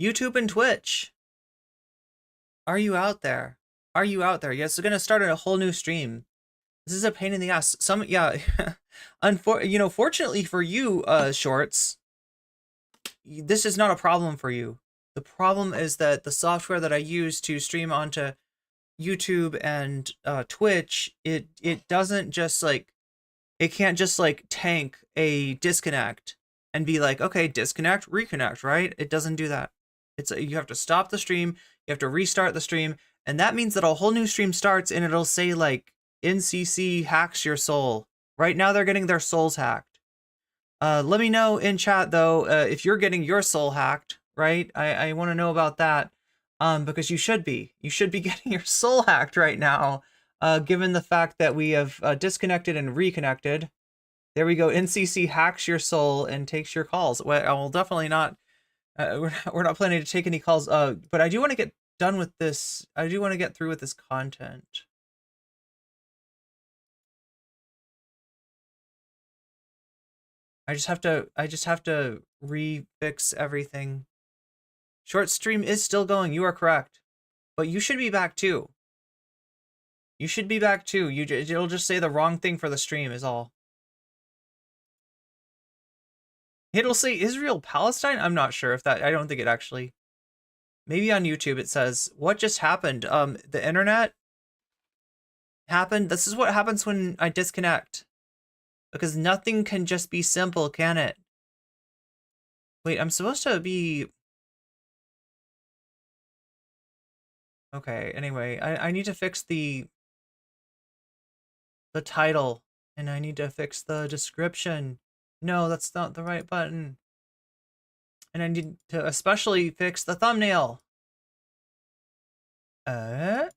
YouTube and Twitch. Are you out there? Are you out there? Yes, we're gonna start a whole new stream. This is a pain in the ass. Yeah, fortunately for you, Shorts, this is not a problem for you. The problem is that the software that I use to stream onto YouTube and Twitch, it doesn't just like, it can't just like tank a disconnect and be like, okay, disconnect, reconnect, right? It doesn't do that. You have to stop the stream, you have to restart the stream, and that means that a whole new stream starts and it'll say like NCC hacks your soul. Right now they're getting their souls hacked. Let me know in chat though if you're getting your soul hacked, right? I want to know about that, because you should be getting your soul hacked right now, given the fact that we have disconnected and reconnected. There we go. NCC hacks your soul and takes your calls. Well, I will definitely not. We're not planning to take any calls. But I do want to get done with this. I do want to get through with this content. I just have to refix everything. Short stream is still going. You are correct, but you should be back too. You should be back too. It'll just say the wrong thing for the stream is all. It'll say Israel Palestine. I'm not sure if that. I don't think it actually. Maybe on YouTube it says what just happened. The internet happened. This is what happens when I disconnect. Because nothing can just be simple, can it? Wait, I'm supposed to be... Okay, anyway, I need to fix the title, and I need to fix the description. No, that's not the right button. And I need to especially fix the thumbnail. I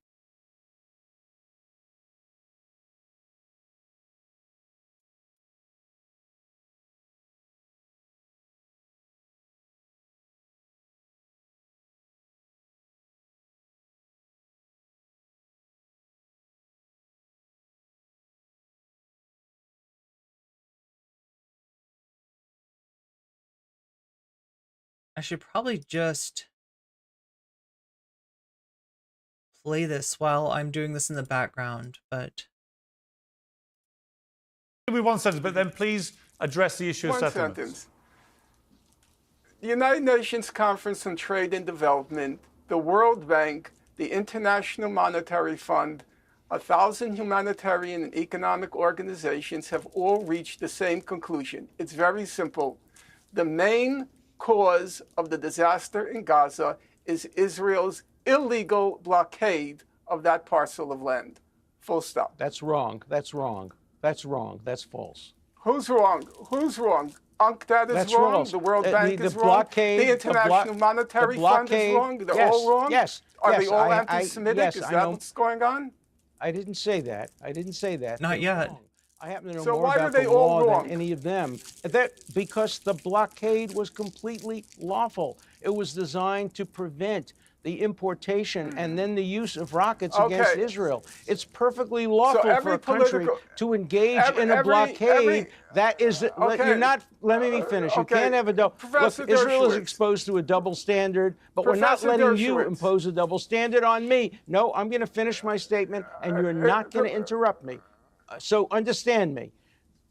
should probably just play this while I'm doing this in the background, but... Give me one sentence, but then please address the issue of settlements. One sentence. The United Nations Conference on Trade and Development, the World Bank, the International Monetary Fund, 1,000 humanitarian and economic organizations have all reached the same conclusion. It's very simple. The main cause of the disaster in Gaza is Israel's illegal blockade of that parcel of land. Full stop. That's wrong. That's wrong. That's wrong. That's false. Who's wrong? Who's wrong? UNCTAD is That's wrong. false. The World Bank is blockade, wrong. The International Monetary Fund is wrong. They're yes, all wrong. Yes. Are yes, they all anti-Semitic? Yes, is that what's going on? I didn't say that. I didn't say that. Not yet. Wrong. I happen to know So more why about are they the all law wrong? than any of them. Because the blockade was completely lawful. It was designed to prevent the importation and then the use of rockets against Israel. It's perfectly lawful for a country to engage in a blockade. That is, you're not, let me finish. You can't have a double, look, Israel is exposed to a double standard, but we're not letting you impose a double standard on me. No, I'm going to finish my statement, and you're not going to interrupt me. So understand me.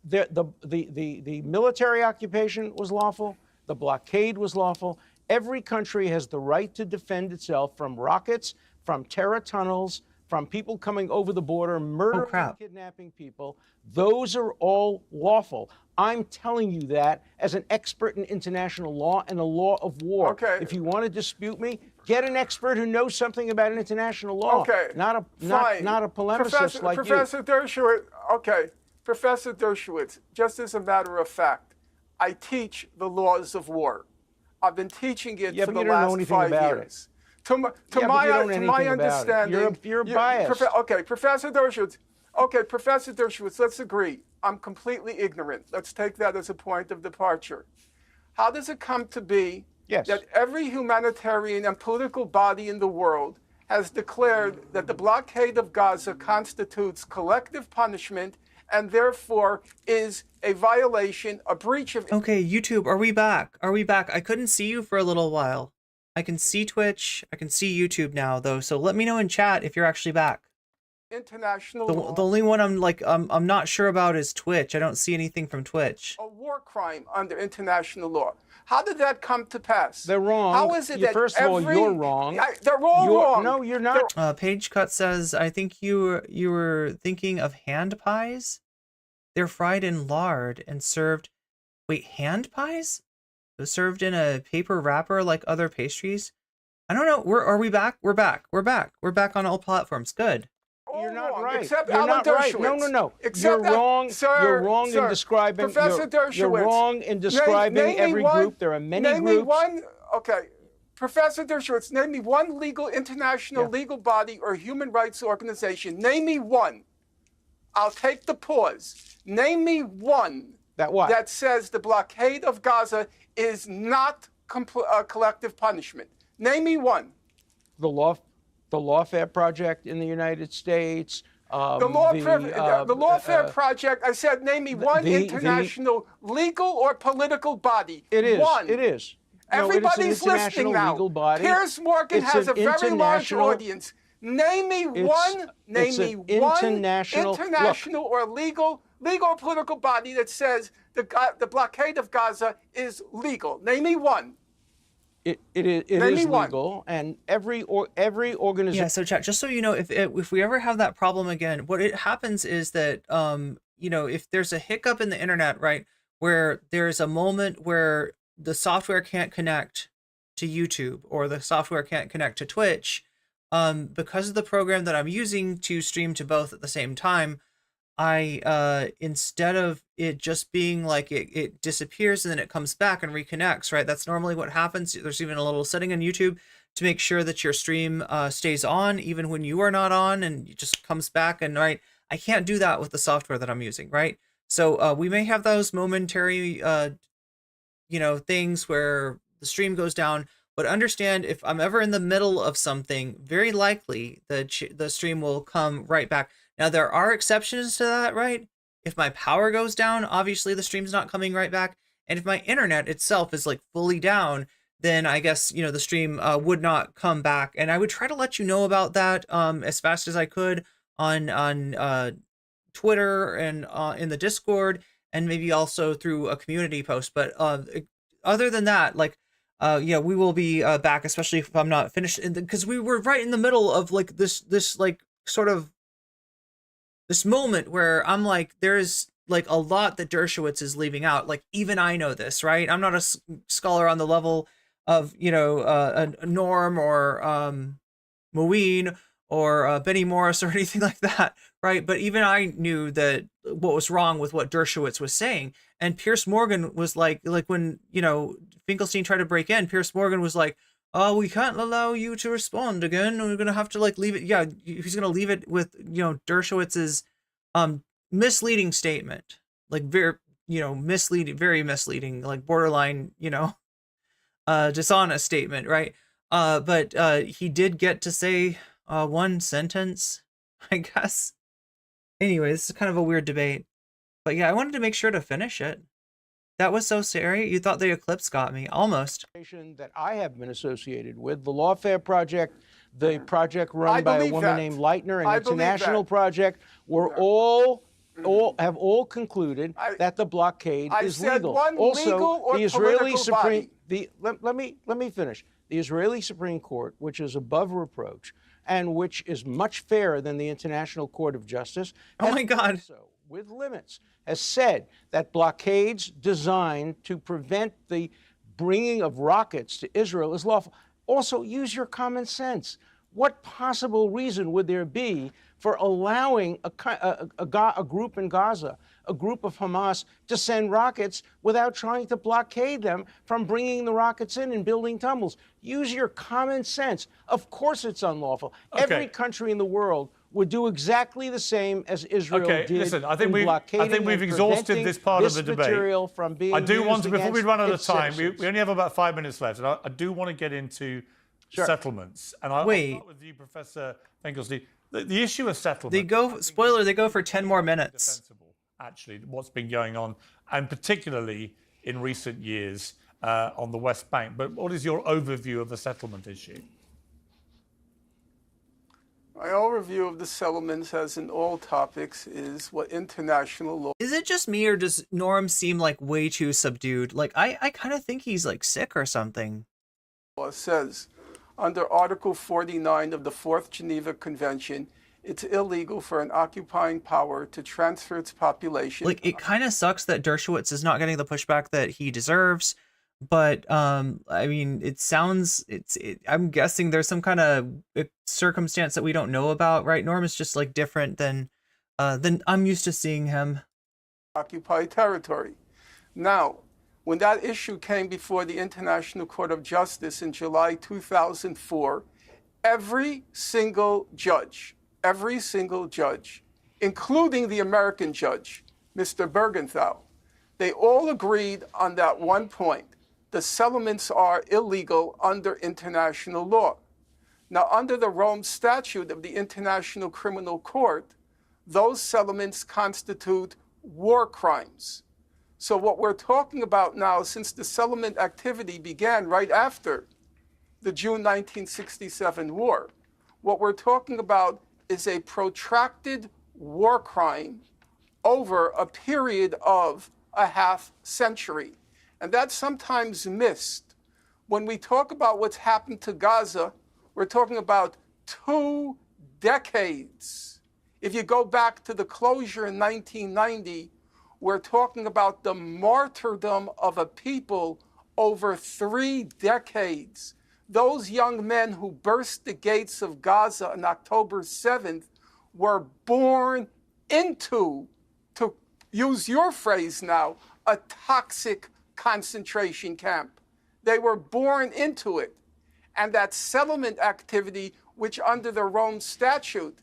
The military occupation was lawful. The blockade was lawful. Every country has the right to defend itself from rockets, from terror tunnels, from people coming over the border, murdering and kidnapping people. Those are all lawful. I'm telling you that as an expert in international law and the law of war. Okay. If you want to dispute me, get an expert who knows something about international law. Okay. Not a polemicist like Professor you. Dershowitz, okay. Professor Dershowitz, just as a matter of fact, I teach the laws of war. I've been teaching it for the last 5 years. To my understanding, you're biased. Okay, Professor Dershowitz. Okay, Professor Dershowitz, let's agree. I'm completely ignorant. Let's take that as a point of departure. How does it come to be that every humanitarian and political body in the world has declared that the blockade of Gaza constitutes collective punishment and therefore is a violation, a breach of... Okay, YouTube, are we back? Are we back? I couldn't see you for a little while. I can see Twitch. I can see YouTube now, though. So let me know in chat if you're actually back. International The law. only one I'm not sure about is Twitch. I don't see anything from Twitch. A war crime under international law. How did that come to pass? They're wrong. How is it that first of all, you're wrong. They're all wrong. No, you're not. Page Cut says, I think you were thinking of hand pies. They're fried in lard and served. Wait, hand pies? They're served in a paper wrapper like other pastries. I don't know. Are we back? We're back. We're back on all platforms. Good. You're not wrong, right. Except You're Alan not right. Dershowitz. No. Except You're wrong. Sir, you're wrong sir, in describing. Professor Dershowitz. You're wrong in describing name every one, group. There are many name groups. Me one. Okay, Professor Dershowitz. Name me one legal international legal body or human rights organization. Name me one. I'll take the pause. Name me one. That what? That says the blockade of Gaza is not collective punishment. Name me one. The Lawfare Project in the United States. The Lawfare Project. I said, name me one international legal or political body. It is. One. It is. Everybody's listening now. Legal body. Piers Morgan has a very large audience. Name me one. Name me one international or legal or political body that says the blockade of Gaza is legal. Name me one. It is legal, and every organization. Yeah. So, chat. Just so you know, if we ever have that problem again, what it happens is that if there's a hiccup in the internet, right, where there's a moment where the software can't connect to YouTube or the software can't connect to Twitch, because of the program that I'm using to stream to both at the same time, I instead of it just being like it disappears and then it comes back and reconnects, right? That's normally what happens. There's even a little setting on YouTube to make sure that your stream stays on even when you are not on, and it just comes back. And right, I can't do that with the software that I'm using, right? So we may have those momentary things where the stream goes down, but understand if I'm ever in the middle of something, very likely the stream will come right back. Now, there are exceptions to that, right? If my power goes down, obviously the stream's not coming right back. And if my internet itself is like fully down, then I guess, the stream would not come back. And I would try to let you know about that as fast as I could on Twitter and in the Discord, and maybe also through a community post. But other than that, we will be back, especially if I'm not finished, because we were right in the middle of like this like sort of this moment where I'm like, there's like a lot that Dershowitz is leaving out. Like, even I know this, right? I'm not a scholar on the level of, a Norm or Moeen or Benny Morris or anything like that, right? But even I knew that what was wrong with what Dershowitz was saying. And Piers Morgan was like when, Finkelstein tried to break in, Piers Morgan was like, oh, we can't allow you to respond again. We're going to have to leave it. Yeah, he's going to leave it with, Dershowitz's misleading statement. Like very, misleading, very misleading, like borderline, dishonest statement, right? But he did get to say one sentence, I guess. Anyway, this is kind of a weird debate. But yeah, I wanted to make sure to finish it. That was so scary. You thought the eclipse got me. Almost. That I have been associated with, the Lawfare Project, the project run by a woman named Leitner, an international project, were all concluded that the blockade is legal. Also, the Israeli Supreme let me finish. The Israeli Supreme Court, which is above reproach and which is much fairer than the International Court of Justice, oh my God, with limits, has said that blockades designed to prevent the bringing of rockets to Israel is lawful. Also, use your common sense. What possible reason would there be for allowing a group in Gaza, a group of Hamas, to send rockets without trying to blockade them from bringing the rockets in and building tunnels? Use your common sense. Of course it's unlawful. Okay. Every country in the world would do exactly the same as Israel did. Listen, I think we've exhausted this part of the debate. From being I do want to, before we run out of time, we only have about 5 minutes left, and I do want to get into settlements. And I'll start with you, Professor Finkelstein. The issue of settlement. They go for 10 more minutes. Defensible, actually, what's been going on, and particularly in recent years. on the West Bank. But what is your overview of the settlement issue? My overview of the settlements, as in all topics, is what international law... Is it just me, or does Norm seem like way too subdued? Like, I kind of think he's like sick or something. ...says, under Article 49 of the Fourth Geneva Convention, it's illegal for an occupying power to transfer its population... Like, it kind of sucks that Dershowitz is not getting the pushback that he deserves. But I mean, it sounds I'm guessing there's some kind of circumstance that we don't know about, right? Norm is just like different than I'm used to seeing him. Occupied territory. Now, when that issue came before the International Court of Justice in July 2004, every single judge, including the American judge, Mr. Bergenthal, they all agreed on that one point. The settlements are illegal under international law. Now, under the Rome Statute of the International Criminal Court, those settlements constitute war crimes. So what we're talking about now, since the settlement activity began right after the June 1967 war, what we're talking about is a protracted war crime over a period of a half century. And that's sometimes missed. When we talk about what's happened to Gaza, we're talking about 2 decades. If you go back to the closure in 1990, we're talking about the martyrdom of a people over 3 decades. Those young men who burst the gates of Gaza on October 7th were born into, to use your phrase now, a toxic concentration camp. They were born into it. And that settlement activity, which under the Rome Statute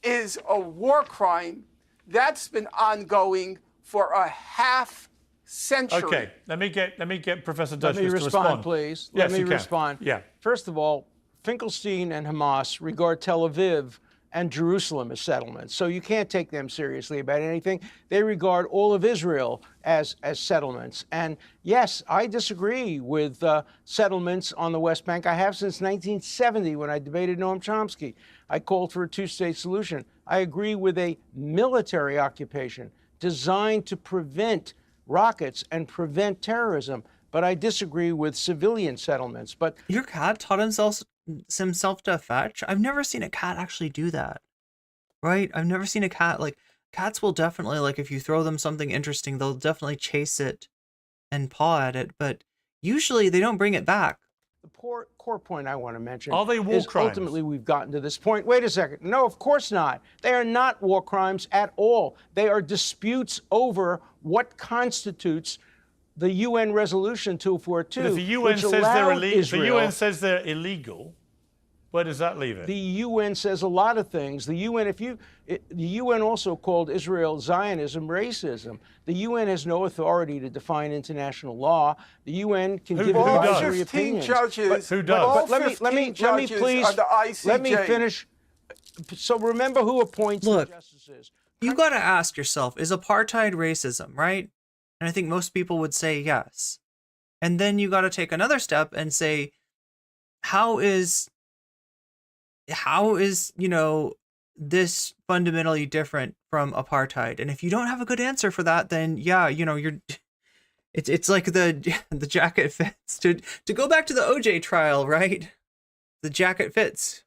is a war crime, that's been ongoing for a half century. Okay, let me get Professor Dershowitz to respond, please. Yes, Let me respond. Yeah. First of all, Finkelstein and Hamas regard Tel Aviv and Jerusalem as settlements. So you can't take them seriously about anything. They regard all of Israel as settlements. And yes, I disagree with settlements on the West Bank. I have since 1970 when I debated Noam Chomsky. I called for a 2-state solution. I agree with a military occupation designed to prevent rockets and prevent terrorism. But I disagree with civilian settlements. But your cat taught himself to fetch? I've never seen a cat actually do that, right? I've never seen a cat, like, cats will definitely, like, if you throw them something interesting, they'll definitely chase it and paw at it, but usually they don't bring it back. The core point I want to mention are they war is crimes? Ultimately we've gotten to this point. Wait a second. No, of course not. They are not war crimes at all. They are disputes over what constitutes the UN Resolution 242, but if the UN says the UN says they're illegal, where does that leave it? The UN says a lot of things. The UN, the UN also called Israel Zionism racism. The UN has no authority to define international law. The UN can give advisory opinions. Judges, who does? But let me please let me finish. So remember who appoints the justices. You got to ask yourself: is apartheid racism, right? And I think most people would say yes. And then you got to take another step and say, how is, you know, this fundamentally different from apartheid? And if you don't have a good answer for that, then yeah, you know, it's like the jacket fits. To go back to the OJ trial, right? The jacket fits.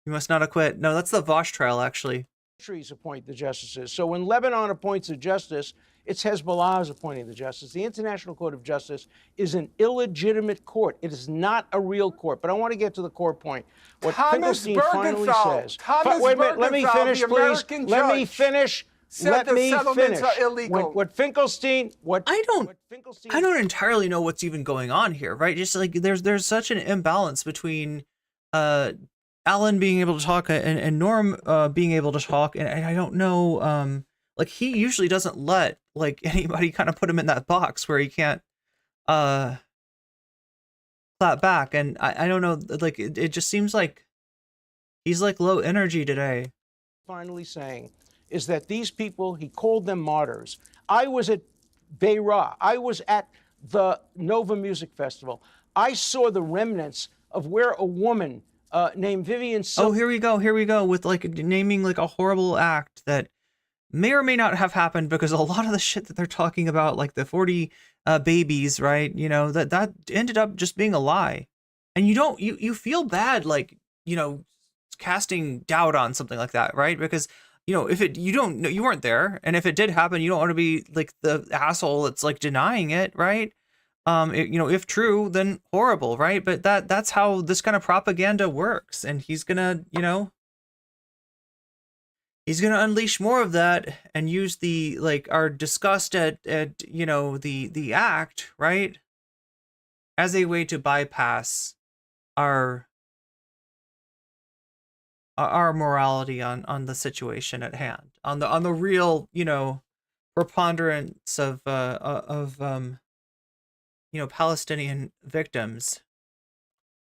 You must not acquit. No, that's the Vosh trial, actually. Countries appoint the justices. So when Lebanon appoints a justice, it's Hezbollah who's appointing the justice. The International Court of Justice is an illegitimate court. It is not a real court. But I want to get to the core point. What Finkelstein finally says. Wait a minute, let me finish, please. Let me finish. Let me finish. What Finkelstein, I don't entirely know what's even going on here, right? Just like there's such an imbalance between Alan being able to talk and Norm being able to talk, and I don't know. Like, he usually doesn't let, like, anybody kind of put him in that box where he can't clap back. And I don't know, like, it just seems like he's, like, low energy today. Finally saying is that these people, he called them martyrs. I was at Beirut. I was at the Nova Music Festival. I saw the remnants of where a woman named Vivian Oh, here we go with like naming like a horrible act that may or may not have happened, because a lot of the shit that they're talking about, like the 40 babies, right? You know, that ended up just being a lie. And you feel bad, like, you know, casting doubt on something like that, right? Because, you know, if you weren't there, and if it did happen, you don't want to be like the asshole that's like denying it, right? You know, if true, then horrible, right? But that's how this kind of propaganda works, and he's gonna, you know, he's gonna unleash more of that and use the like our disgust at you know the act, right, as a way to bypass our morality on the situation at hand, on the real, you know, preponderance of you know, Palestinian victims.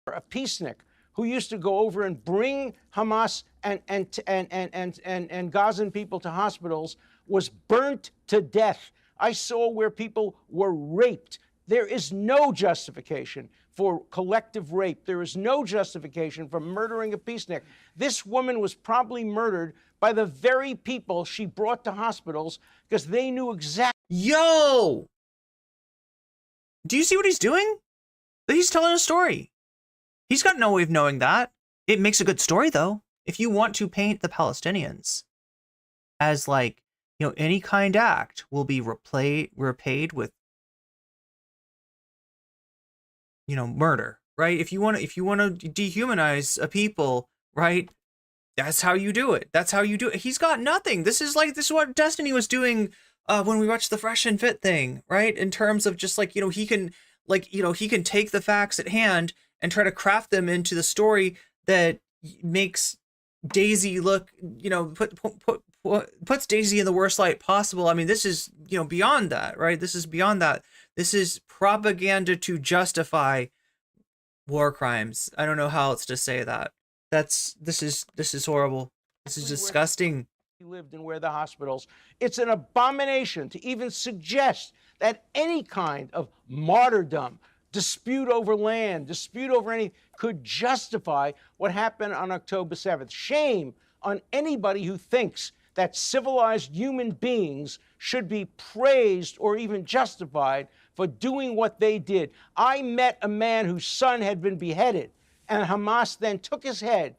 A peacenik who used to go over and bring Hamas and Gazan people to hospitals was burnt to death. I saw where people were raped. There is no justification for collective rape. There is no justification for murdering a peacenik. This woman was probably murdered by the very people she brought to hospitals because they knew exactly. Yo! Do you see what he's doing? He's telling a story. He's got no way of knowing that. It makes a good story, though. If you want to paint the Palestinians as like, you know, any kind act will be repaid with, you know, murder, right? If you want to dehumanize a people, right? That's how you do it. That's how you do it. He's got nothing. This is what Destiny was doing when we watched the Fresh and Fit thing, right? In terms of just like, you know, he can take the facts at hand and try to craft them into the story that makes Daisy look, you know, puts Daisy in the worst light possible. I mean, this is, you know, beyond that, right? This is beyond that. This is propaganda to justify war crimes. I don't know how else to say that. This is horrible. This is disgusting. He lived and where the hospitals. It's an abomination to even suggest that any kind of martyrdom, dispute over land, dispute over anything could justify what happened on October 7th. Shame on anybody who thinks that civilized human beings should be praised or even justified for doing what they did. I met a man whose son had been beheaded, and Hamas then took his head,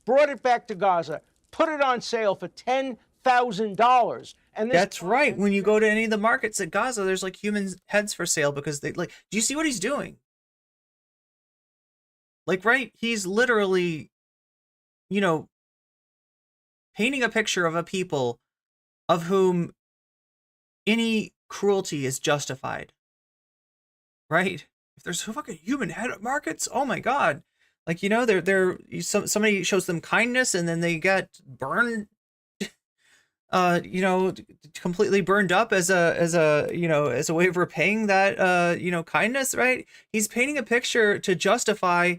brought it back to Gaza, put it on sale for $10,000. And that's right. When you go to any of the markets at Gaza, there's like human heads for sale because they like. Do you see what he's doing? Like, right? He's literally, you know, painting a picture of a people of whom any cruelty is justified. Right? If there's fucking human head at markets, oh my God. Like, you know, somebody shows them kindness and then they get burned, you know, completely burned up as a you know, as a way of repaying that, you know, kindness, right? He's painting a picture to justify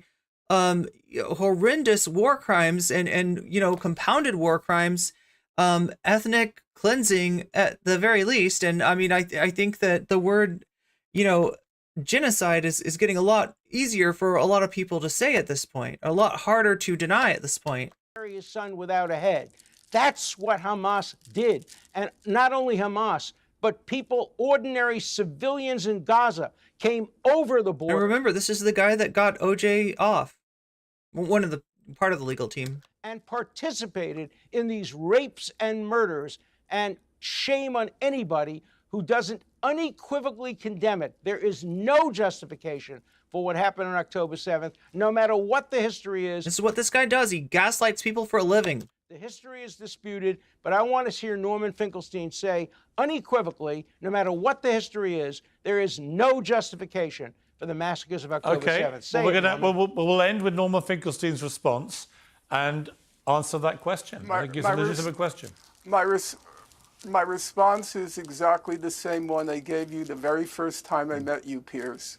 horrendous war crimes and you know, compounded war crimes, ethnic cleansing at the very least. And I mean, I think that the word, you know, genocide is getting a lot easier for a lot of people to say at this point, a lot harder to deny at this point. Bury his son without a head. That's what Hamas did. And not only Hamas, but people, ordinary civilians in Gaza, came over the border. And remember, this is the guy that got OJ off, part of the legal team. And participated in these rapes and murders, and shame on anybody who doesn't unequivocally condemn it. There is no justification for what happened on October 7th, no matter what the history is. This is what this guy does. He gaslights people for a living. The history is disputed, but I want to hear Norman Finkelstein say unequivocally, no matter what the history is, there is no justification for the massacres of October 7th. Well, we'll end with Norman Finkelstein's response and answer that question. I think it's a legitimate question. My response is exactly the same one I gave you the very first time I met you, Piers.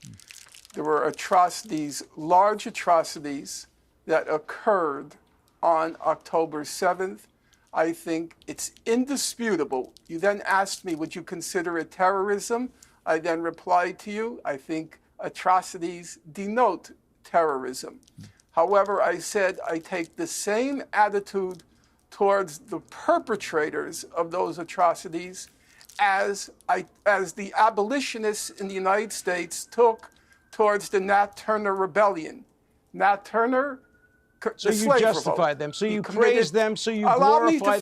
There were atrocities, large atrocities, that occurred on October 7th. I think it's indisputable. You then asked me, would you consider it terrorism? I then replied to you, I think atrocities denote terrorism. However, I said I take the same attitude towards the perpetrators of those atrocities as the abolitionists in the United States took towards the Nat Turner Rebellion. Nat Turner, so you justified them, so you praised them, so you glorified.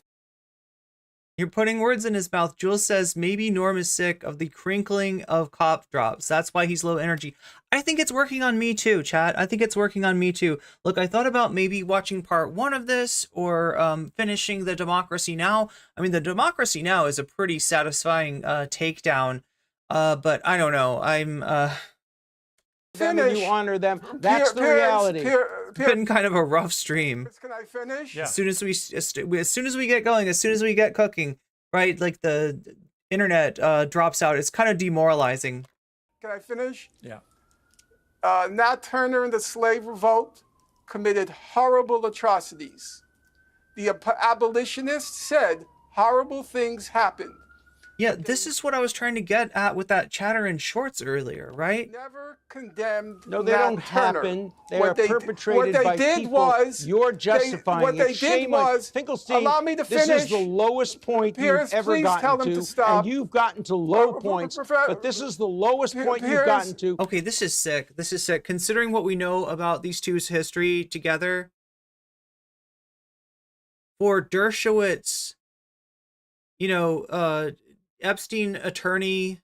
You're putting words in his mouth. Jules says maybe Norm is sick of the crinkling of cop drops. That's why he's low energy. I think it's working on me too, chat. I think it's working on me too. Look, I thought about maybe watching part 1 of this or finishing the Democracy Now! I mean, the Democracy Now! Is a pretty satisfying takedown, but I don't know. I'm... them and you honor them. That's the reality. Been kind of a rough stream. Can I finish? Yeah. As soon as we get going, as soon as we get cooking, right? Like the internet drops out. It's kind of demoralizing. Can I finish? Yeah. Nat Turner and the slave revolt committed horrible atrocities. The abolitionists said horrible things happened. Yeah, this is what I was trying to get at with that chatter in shorts earlier, right? Never condemned. No, they Nat don't Turner. happen. They are perpetrated by people. Was you're justifying what they did was Finkelstein. Allow me to this finish. is the lowest point Pierce, you've ever gotten to, and you've gotten to low points. But this is the lowest point you've gotten to. Okay, this is sick. This is sick. Considering what we know about these two's history together, for Dershowitz, you know, Epstein attorney,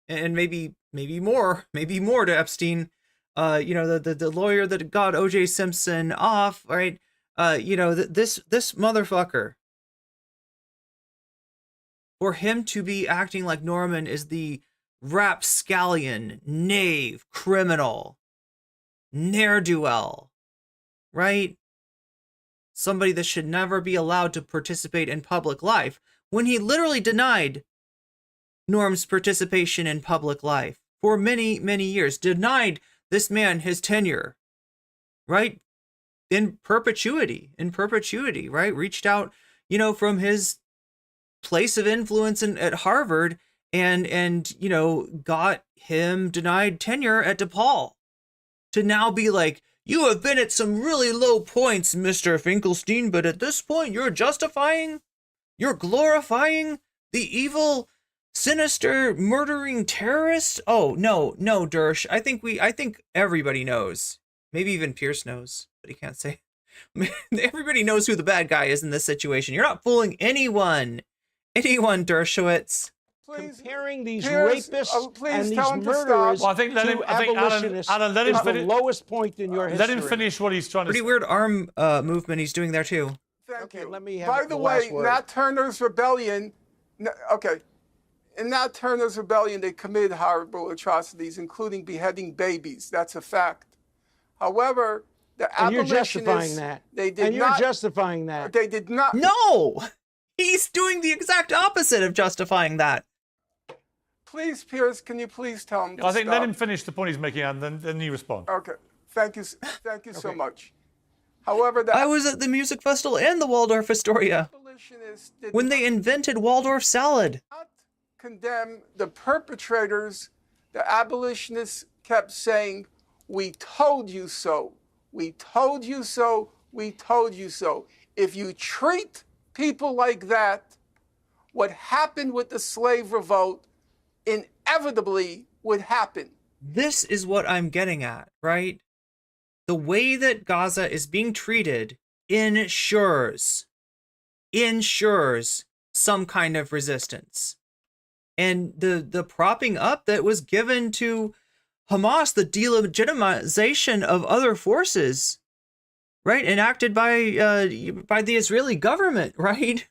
and maybe more to Epstein, you know, the lawyer that got OJ Simpson off, right? You know, this motherfucker, for him to be acting like Norman is the rapscallion, knave, criminal, ne'er-do-well, right? Somebody that should never be allowed to participate in public life, when he literally denied Norm's participation in public life for many, many years, denied this man his tenure, right? In perpetuity, right? Reached out, you know, from his place of influence at Harvard and, you know, got him denied tenure at DePaul, to now be like, you have been at some really low points, Mr. Finkelstein, but at this point you're glorifying the evil, sinister, murdering terrorist. Oh, no, Dersh. I think everybody knows. Maybe even Pierce knows, but he can't say. Everybody knows who the bad guy is in this situation. You're not fooling anyone, Dershowitz. Comparing these rapists and these murderers well, I think abolitionists Alan, let him is the lowest point in your history. Let him finish what he's trying to say. Pretty weird arm movement he's doing there too. Thank you. Let me have By the way, last word. Nat Turner's rebellion. Okay, in Nat Turner's rebellion, they committed horrible atrocities, including beheading babies. That's a fact. However, the abolitionists. You're justifying that. You're justifying that. They did not. No, he's doing the exact opposite of justifying that. Please, Pierce, can you please tell him to I think stop? let him finish the point he's making, and then you respond. Okay, thank you so much. However, I was at the music festival and the Waldorf Astoria when they invented Waldorf salad. Not condemn the perpetrators. The abolitionists kept saying, "We told you so. We told you so. We told you so." If you treat people like that, what happened with the slave revolt inevitably would happen. This is what I'm getting at, right? The way that Gaza is being treated ensures some kind of resistance. And the propping up that was given to Hamas, the delegitimization of other forces, right, enacted by the Israeli government, right,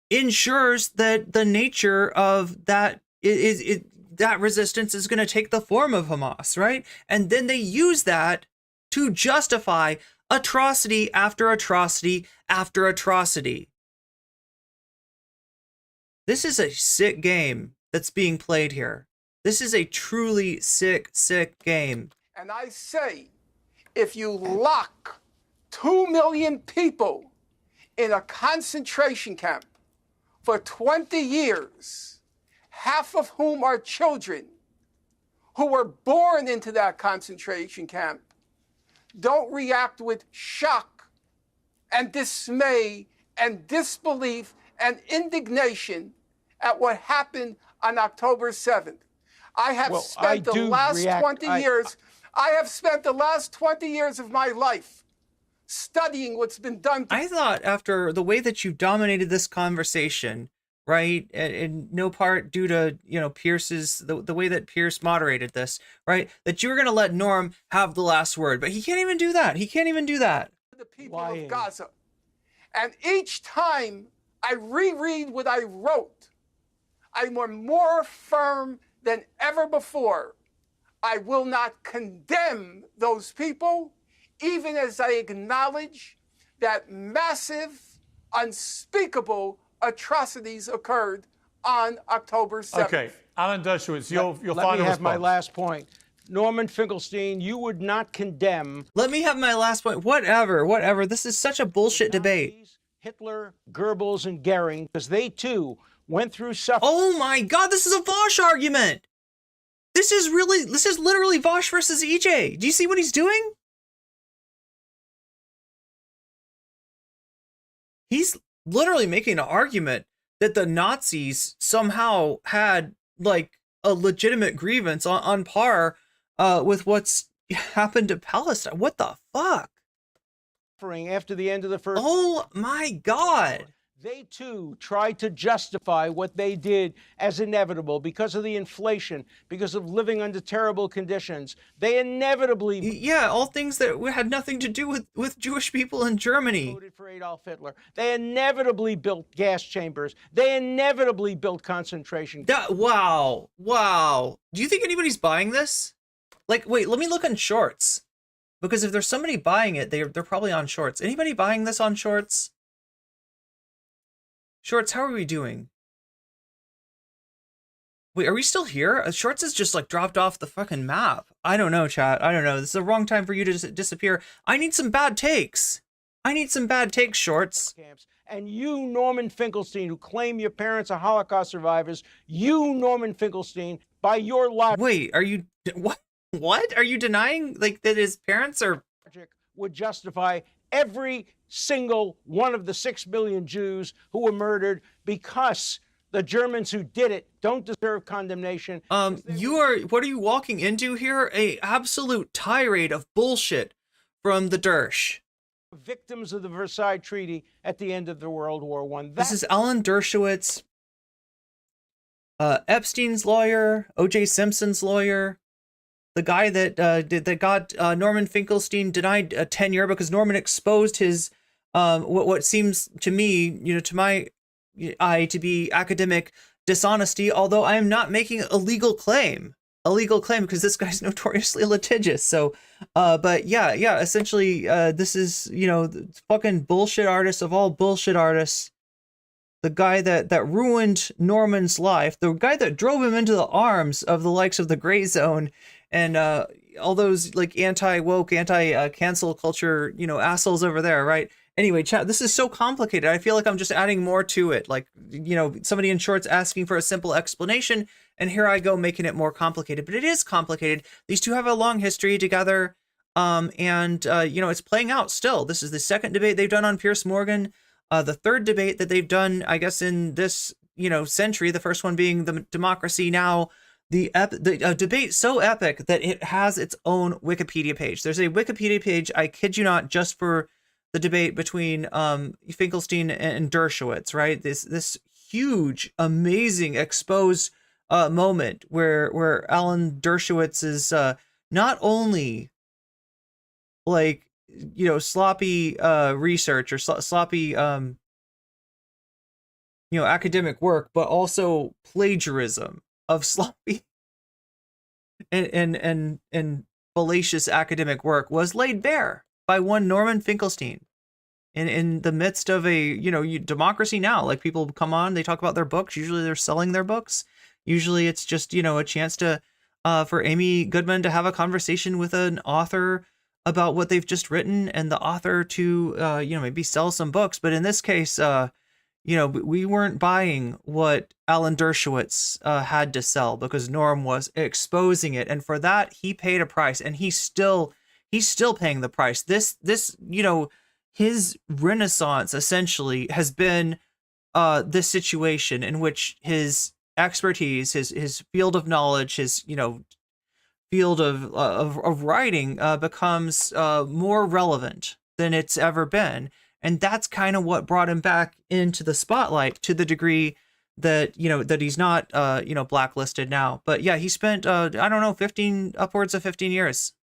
ensures that the nature of that that resistance is going to take the form of Hamas, right? And then they use that to justify atrocity after atrocity after atrocity. This is a sick game that's being played here. This is a truly sick game. And I say, if you lock 2 million people in a concentration camp for 20 years, half of whom are children who were born into that concentration camp, don't react with shock and dismay and disbelief and indignation at what happened on October 7th. I have spent the last 20 years, I have spent the last 20 years of my life studying what's been done. I thought after the way that you dominated this conversation, right, in no part due to, you know, Pierce's, the way that Pierce moderated this, right, that you were going to let Norm have the last word, but he can't even do that. He can't even do that. The people of Gaza. And each time I reread what I wrote, I'm more firm than ever before. I will not condemn those people, even as I acknowledge that massive, unspeakable atrocities occurred on October 7th. Okay, Alan Dershowitz, your final response. Let me have my last point. Norman Finkelstein, you would not condemn. Let me have my last point. Whatever. This is such a bullshit debate. Hitler, Goebbels, and Goering, because they too went through suffering. Oh my God, this is a Vosh argument. This is literally Vosh versus EJ. Do you see what he's doing? He's literally making an argument that the Nazis somehow had like a legitimate grievance on par with what's happened to Palestine. What the fuck? After the end of the First. Oh my God. They too tried to justify what they did as inevitable because of the inflation, because of living under terrible conditions. They inevitably, yeah, all things that had nothing to do with Jewish people in Germany. Voted for Adolf Hitler. They inevitably built gas chambers. They inevitably built concentration camps. Wow. Do you think anybody's buying this? Like, wait, let me look on Shorts, because if there's somebody buying it, they're probably on Shorts. Anybody buying this on Shorts? Shorts, how are we doing? Wait, are we still here? Shorts has just like dropped off the fucking map. I don't know, chat. I don't know. This is the wrong time for you to disappear. I need some bad takes. Shorts. And you, Norman Finkelstein, who claim your parents are Holocaust survivors, you, Norman Finkelstein, by your logic. Wait, are you what? What are you denying? Like that his parents are would justify every single one of the 6 million Jews who were murdered because the Germans who did it don't deserve condemnation. What are you walking into here? A absolute tirade of bullshit from the Dersh. Victims of the Versailles Treaty at the end of the World War I. This is Alan Dershowitz, Epstein's lawyer, O.J. Simpson's lawyer, the guy that got Norman Finkelstein denied tenure because Norman exposed his what seems to me, to my eye, to be academic dishonesty. Although I am not making a legal claim because this guy's notoriously litigious. So, but yeah, essentially, this is the fucking bullshit artist of all bullshit artists. The guy that ruined Norman's life, the guy that drove him into the arms of the likes of the Gray Zone and all those like anti-woke, anti-cancel culture, assholes over there, right? Anyway, chat, this is so complicated. I feel like I'm just adding more to it. Like, somebody in Shorts asking for a simple explanation, and here I go making it more complicated. But it is complicated. These two have a long history together, and it's playing out still. This is the second debate they've done on Piers Morgan. The third debate that they've done, I guess, in this, century, the first one being the Democracy Now!, the debate so epic that it has its own Wikipedia page. There's a Wikipedia page, I kid you not, just for the debate between Finkelstein and Dershowitz, right? This huge, amazing, exposed moment where Alan Dershowitz is not only like, sloppy research or sloppy academic work, but also plagiarism of sloppy and fallacious academic work was laid bare by one Norman Finkelstein in the midst of a Democracy Now! Like, people come on, they talk about their books. Usually they're selling their books. Usually it's just a chance to for Amy Goodman to have a conversation with an author about what they've just written, and the author to maybe sell some books. But in this case, we weren't buying what Alan Dershowitz had to sell because Norm was exposing it, and for that he paid a price, and he's still paying the price. This his renaissance essentially has been this situation in which his expertise, his field of knowledge, his field of writing becomes more relevant than it's ever been. And that's kind of what brought him back into the spotlight, to the degree that, that he's not, blacklisted now. But yeah, he spent, upwards of 15 years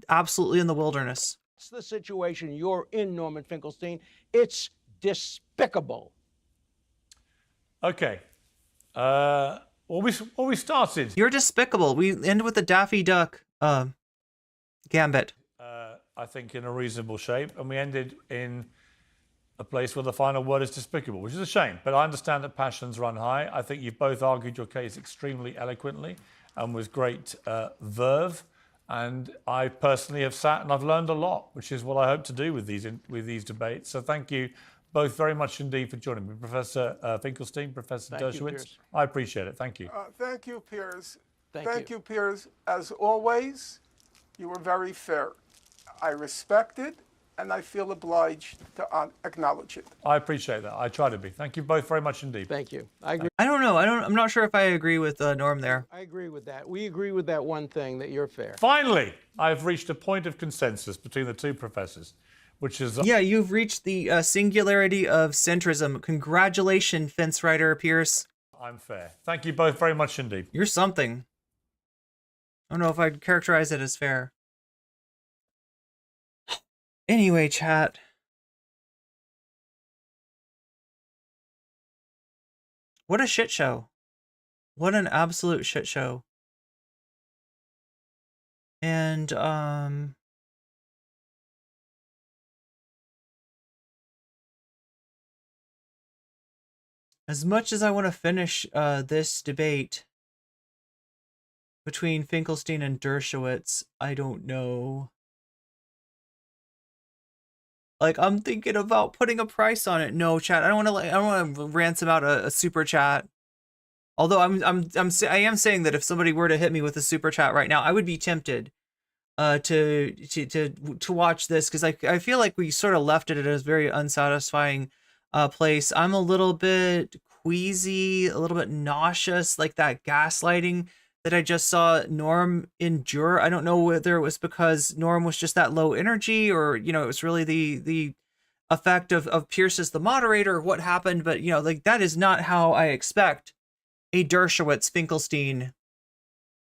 absolutely in the wilderness. It's the situation you're in, Norman Finkelstein. It's despicable. Okay. Well, we started. You're despicable. We end with the Daffy Duck gambit. I think in a reasonable shape, and we ended in a place where the final word is despicable, which is a shame. But I understand that passions run high. I think you've both argued your case extremely eloquently and with great verve. And I personally have sat and I've learned a lot, which is what I hope to do with these debates. So thank you both very much indeed for joining me, Professor Finkelstein, Professor Dershowitz. I appreciate it. Thank you. Thank you, Piers. Thank you, Piers. As always, you were very fair. I respect it, and I feel obliged to acknowledge it. I appreciate that. I try to be. Thank you both very much indeed. Thank you. I agree. I don't know. I'm not sure if I agree with Norm there. I agree with that. We agree with that one thing, that you're fair. Finally, I've reached a point of consensus between the two professors, which is... Yeah, you've reached the singularity of centrism. Congratulations, fence rider Pierce. I'm fair. Thank you both very much indeed. You're something. I don't know if I'd characterize it as fair. Anyway, chat. What a shit show. What an absolute shit show. And, as much as I want to finish this debate between Finkelstein and Dershowitz, I don't know. Like, I'm thinking about putting a price on it. No, chat. I don't want to ransom out a super chat. Although I am saying that if somebody were to hit me with a super chat right now, I would be tempted to watch this, because I feel like we sort of left it at a very unsatisfying place. I'm a little bit queasy, a little bit nauseous, like that gaslighting that I just saw Norm endure. I don't know whether it was because Norm was just that low energy, or it was really the effect of Pierce as the moderator, or what happened. But like, that is not how I expect a Dershowitz Finkelstein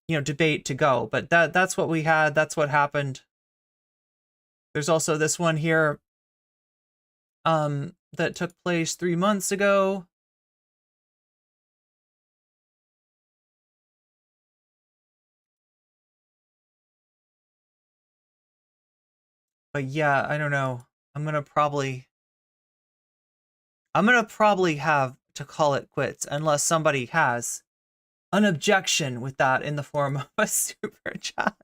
debate to go. But that's what we had. That's what happened. There's also this one here that took place 3 months ago. But yeah, I don't know. I'm gonna probably have to call it quits unless somebody has an objection with that in the form of a super chat.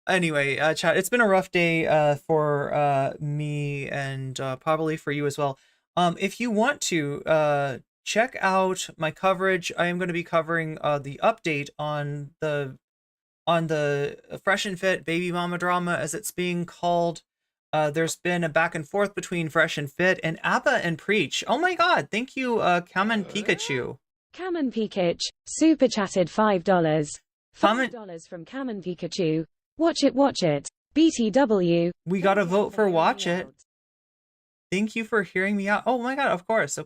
Anyway, chat, it's been a rough day for me, and probably for you as well. If you want to check out my coverage, I am going to be covering the update on the Fresh and Fit baby mama drama, as it's being called. There's been a back and forth between Fresh and Fit and Abba and Preach. Oh my god, thank you, Kamen Pikachu. Kamen Pikachu super chatted $5. $5 from Kamen Pikachu. Watch it. BTW. We gotta vote for Watch It. Thank you for hearing me out. Oh my god, of course.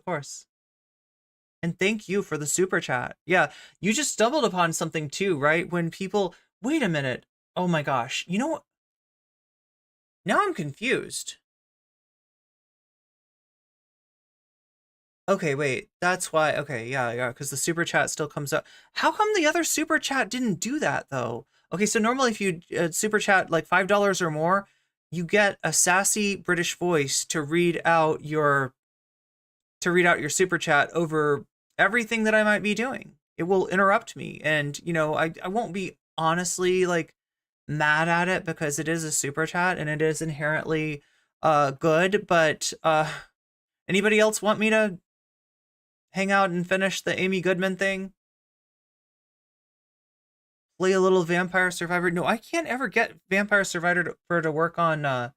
And thank you for the super chat. Yeah, you just stumbled upon something too, right? When people... Wait a minute. Oh my gosh. You know what? Now I'm confused. Okay, wait. That's why. Okay, yeah, because the super chat still comes up. How come the other super chat didn't do that, though? Okay, so normally if you super chat like $5 or more, you get a sassy British voice to read out your super chat over everything that I might be doing. It will interrupt me, and I won't be honestly like mad at it, because it is a super chat and it is inherently good, but Anybody else want me to hang out and finish the Amy Goodman thing? Play a little Vampire Survivor? No, I can't ever get Vampire Survivor to work on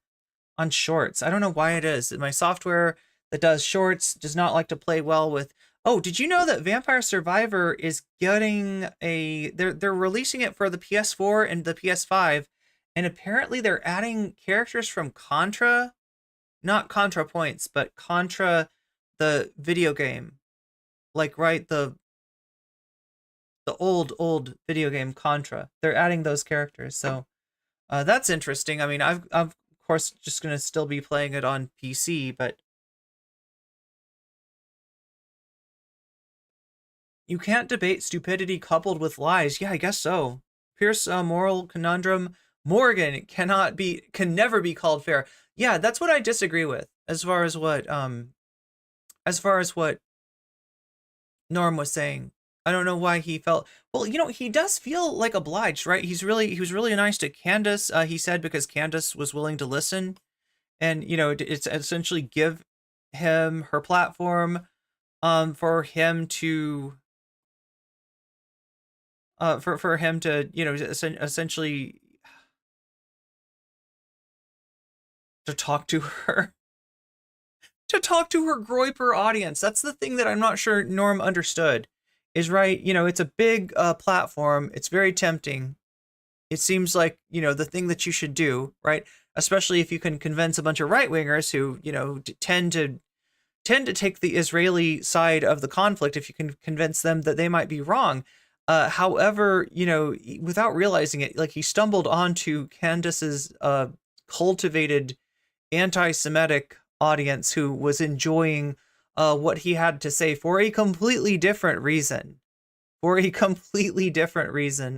shorts. I don't know why it is. My software that does shorts does not like to play well with. Oh, did you know that Vampire Survivor is getting they're releasing it for the PS4 and the PS5, and apparently they're adding characters from Contra, not ContraPoints, but Contra, the video game. Like, right, the old video game Contra. They're adding those characters. So that's interesting. I mean, I'm of course just going to still be playing it on PC, but you can't debate stupidity coupled with lies. Yeah, I guess so. Pierce moral conundrum. Morgan can never be called fair. Yeah, that's what I disagree with as far as what Norm was saying. I don't know why he felt, well, you know, he does feel like obliged, right? He was really nice to Candace, he said, because Candace was willing to listen, and, you know, it's essentially give him her platform, for him to, you know, essentially to talk to her. To talk to her Groyper audience. That's the thing that I'm not sure Norm understood. Is right, you know, it's a big platform. It's very tempting. It seems like, you know, the thing that you should do, right? Especially if you can convince a bunch of right-wingers who, you know, tend to take the Israeli side of the conflict, if you can convince them that they might be wrong. However, you know, without realizing it, like, he stumbled onto Candace's cultivated anti-Semitic audience who was enjoying what he had to say for a completely different reason.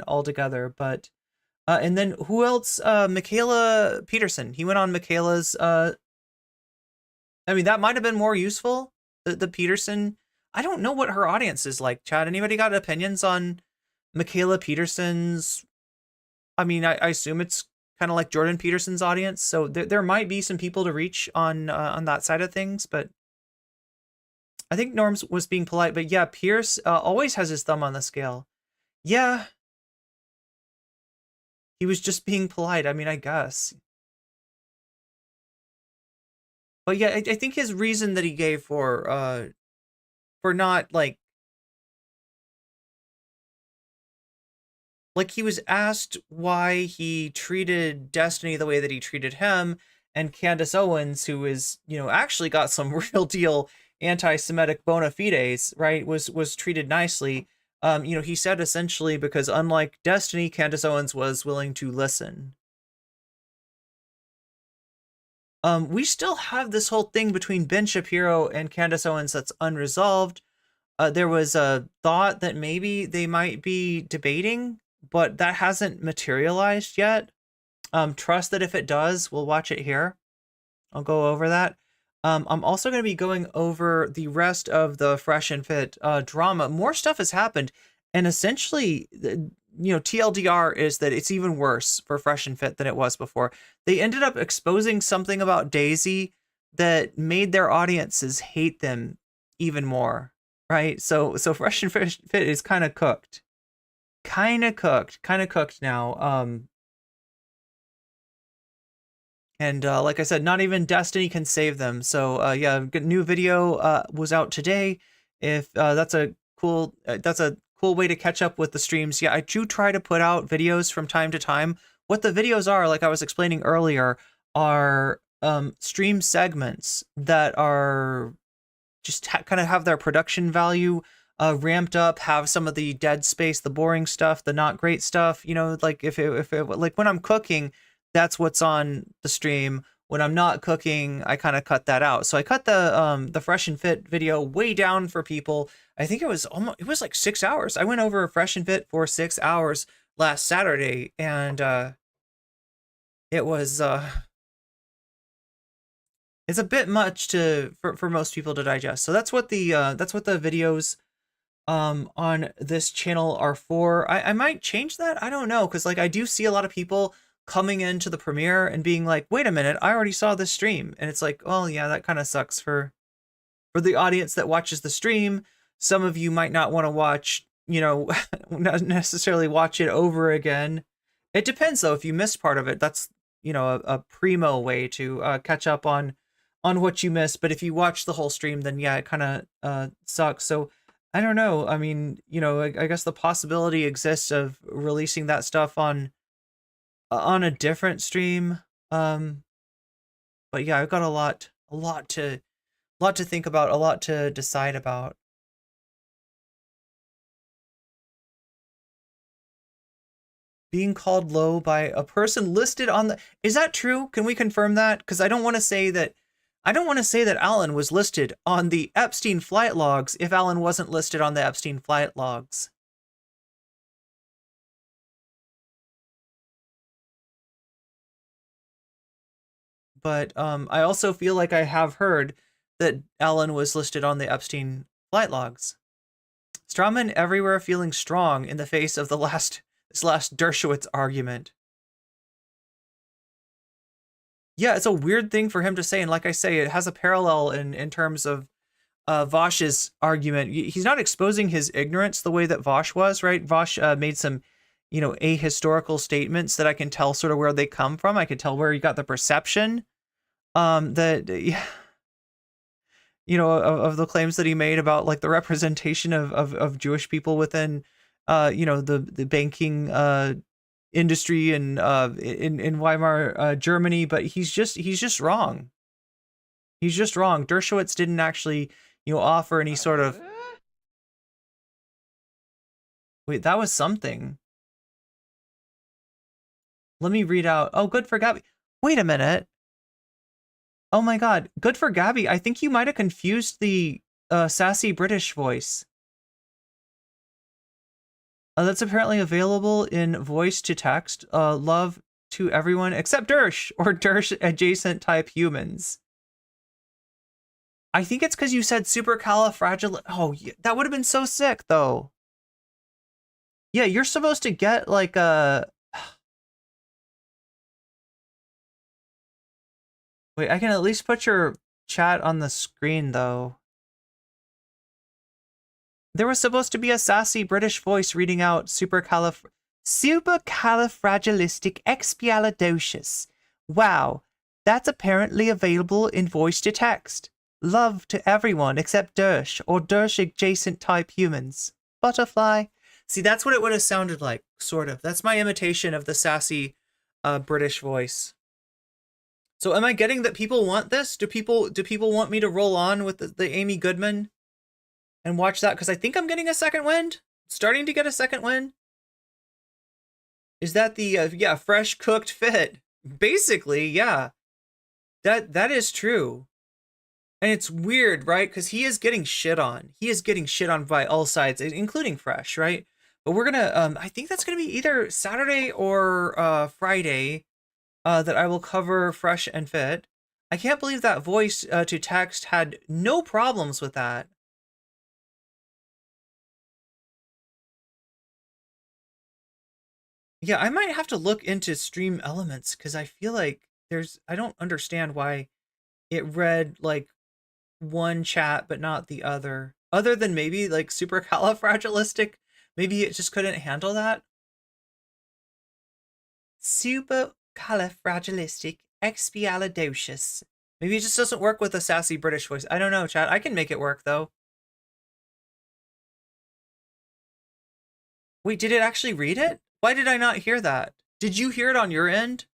Altogether. But and then who else? Michaela Peterson. He went on Michaela's I mean, that might have been more useful. The Peterson. I don't know what her audience is like, Chad. Anybody got opinions on Michaela Peterson's? I mean, I assume it's kind of like Jordan Peterson's audience, so there might be some people to reach on that side of things, but I think Norm was being polite. But yeah, Pierce always has his thumb on the scale. Yeah, he was just being polite. I mean, I guess. But yeah, I think his reason that he gave for not like he was asked why he treated Destiny the way that he treated him, and Candace Owens, who is, you know, actually got some real deal anti-Semitic bona fides, right, was treated nicely. You know, he said essentially because unlike Destiny, Candace Owens was willing to listen. We still have this whole thing between Ben Shapiro and Candace Owens that's unresolved. There was a thought that maybe they might be debating, but that hasn't materialized yet. Trust that if it does, we'll watch it here. I'll go over that. I'm also going to be going over the rest of the Fresh and Fit drama. More stuff has happened, and essentially, you know, TLDR is that it's even worse for Fresh and Fit than it was before. They ended up exposing something about Daisy that made their audiences hate them even more, right? So Fresh and Fit is kind of cooked. Kind of cooked now. And like I said, not even Destiny can save them. So yeah, new video was out today. If that's a cool way to catch up with the streams. Yeah, I do try to put out videos from time to time. What the videos are, like I was explaining earlier, are stream segments that are just kind of have their production value ramped up, have some of the dead space, the boring stuff, the not great stuff. You know, like if it like when I'm cooking, that's what's on the stream. When I'm not cooking, I kind of cut that out. So I cut the Fresh and Fit video way down for people. I think it was like 6 hours. I went over Fresh and Fit for 6 hours last Saturday, and it was it's a bit much for most people to digest. So that's what the videos on this channel are for. I might change that. I don't know, because like I do see a lot of people coming into the premiere and being like, wait a minute, I already saw this stream. And it's like, well, yeah, that kind of sucks for for the audience that watches the stream, some of you might not want to watch, not necessarily watch it over again. It depends though. If you missed part of it, that's, a primo way to catch up on what you missed. But if you watch the whole stream, then yeah, it kind of sucks. So I don't know. I mean, I guess the possibility exists of releasing that stuff on a different stream. But yeah, I've got a lot to think about, a lot to decide about. Being called low by a person listed on the... Is that true? Can we confirm that? Because I don't want to say that Alan was listed on the Epstein flight logs if Alan wasn't listed on the Epstein flight logs. But I also feel like I have heard that Alan was listed on the Epstein flight logs. Strawman everywhere feeling strong in the face of this last Dershowitz argument. Yeah, it's a weird thing for him to say, and like I say, it has a parallel in terms of Vosh's argument. He's not exposing his ignorance the way that Vosh was, right? Vosh made some, ahistorical statements that I can tell sort of where they come from. I can tell where he got the perception that, of the claims that he made about like the representation of Jewish people within, the banking industry and in Weimar, Germany. But he's just wrong. He's just wrong. Dershowitz didn't actually, offer any sort of... Wait, that was something. Let me read out. Oh, good for Gabby. Wait a minute. Oh my God. Good for Gabby. I think you might have confused the sassy British voice. That's apparently available in voice to text. Love to everyone except Dersh or Dersh adjacent type humans. I think it's because you said supercalifragil. Oh, yeah, that would have been so sick though. Yeah, you're supposed to get like a... Wait, I can at least put your chat on the screen, though. There was supposed to be a sassy British voice reading out supercalifragilisticexpialidocious. Wow, that's apparently available in voice to text. Love to everyone except Dersh or Dersh-adjacent type humans. Butterfly. See, that's what it would have sounded like, sort of. That's my imitation of the sassy British voice. So am I getting that people want this? Do people want me to roll on with the Amy Goodman and watch that? Because I think I'm getting a second wind. Starting to get a second wind. Is that the fresh cooked fit? Basically, yeah. That is true. And it's weird, right? Because he is getting shit on. He is getting shit on by all sides, including Fresh, right? But we're gonna I think that's gonna be either Saturday or Friday. That I will cover Fresh and Fit. I can't believe that voice to text had no problems with that. Yeah, I might have to look into Stream Elements because I feel like I don't understand why it read like one chat but not the other. Other than maybe like supercalifragilistic. Maybe it just couldn't handle that. Supercalifragilisticexpialidocious. Maybe it just doesn't work with a sassy British voice. I don't know, chat. I can make it work, though. Wait, did it actually read it? Why did I not hear that? Did you hear it on your end?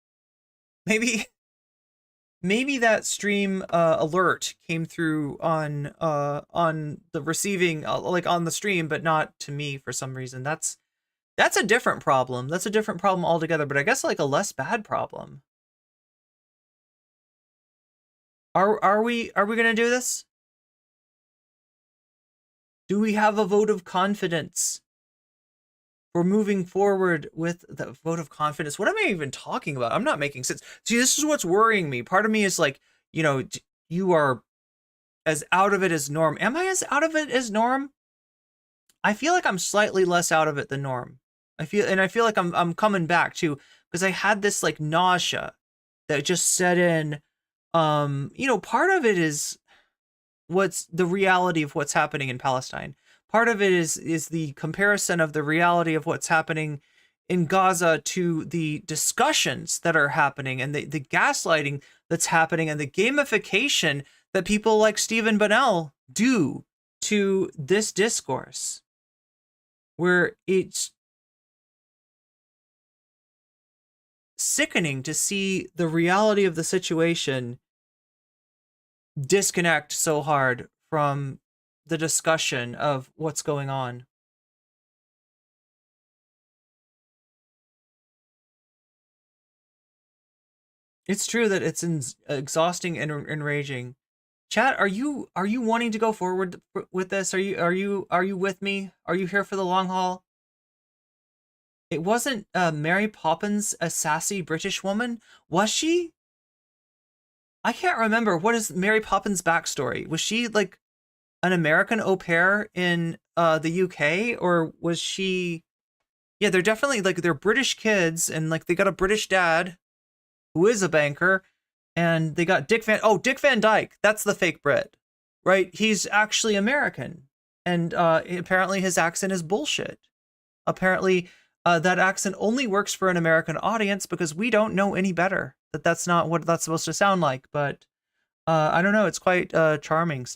Maybe that stream alert came through on the receiving, like on the stream, but not to me for some reason. That's a different problem. That's a different problem altogether, but I guess like a less bad problem. Are we gonna do this? Do we have a vote of confidence? We're moving forward with the vote of confidence. What am I even talking about? I'm not making sense. See, this is what's worrying me. Part of me is like, you are as out of it as Norm. Am I as out of it as Norm? I feel like I'm slightly less out of it than Norm. I feel like I'm coming back too, because I had this like nausea that just set in. Part of it is what's the reality of what's happening in Palestine. Part of it is the comparison of the reality of what's happening in Gaza to the discussions that are happening and the gaslighting that's happening and the gamification that people like Stephen Bonnell do to this discourse, where it's sickening to see the reality of the situation disconnect so hard from the discussion of what's going on. It's true that it's exhausting and enraging. Chat, are you wanting to go forward with this? Are you with me? Are you here for the long haul? It wasn't Mary Poppins a sassy British woman? Was she? I can't remember. What is Mary Poppins' backstory? Was she like an American au pair in the UK, or was she? Yeah, they're definitely like they're British kids, and like they got a British dad who is a banker, and they got Dick Van Dyke. That's the fake Brit, right? He's actually American, and apparently his accent is bullshit. Apparently, that accent only works for an American audience because we don't know any better. That's not what that's supposed to sound like. But I don't know. It's quite charming.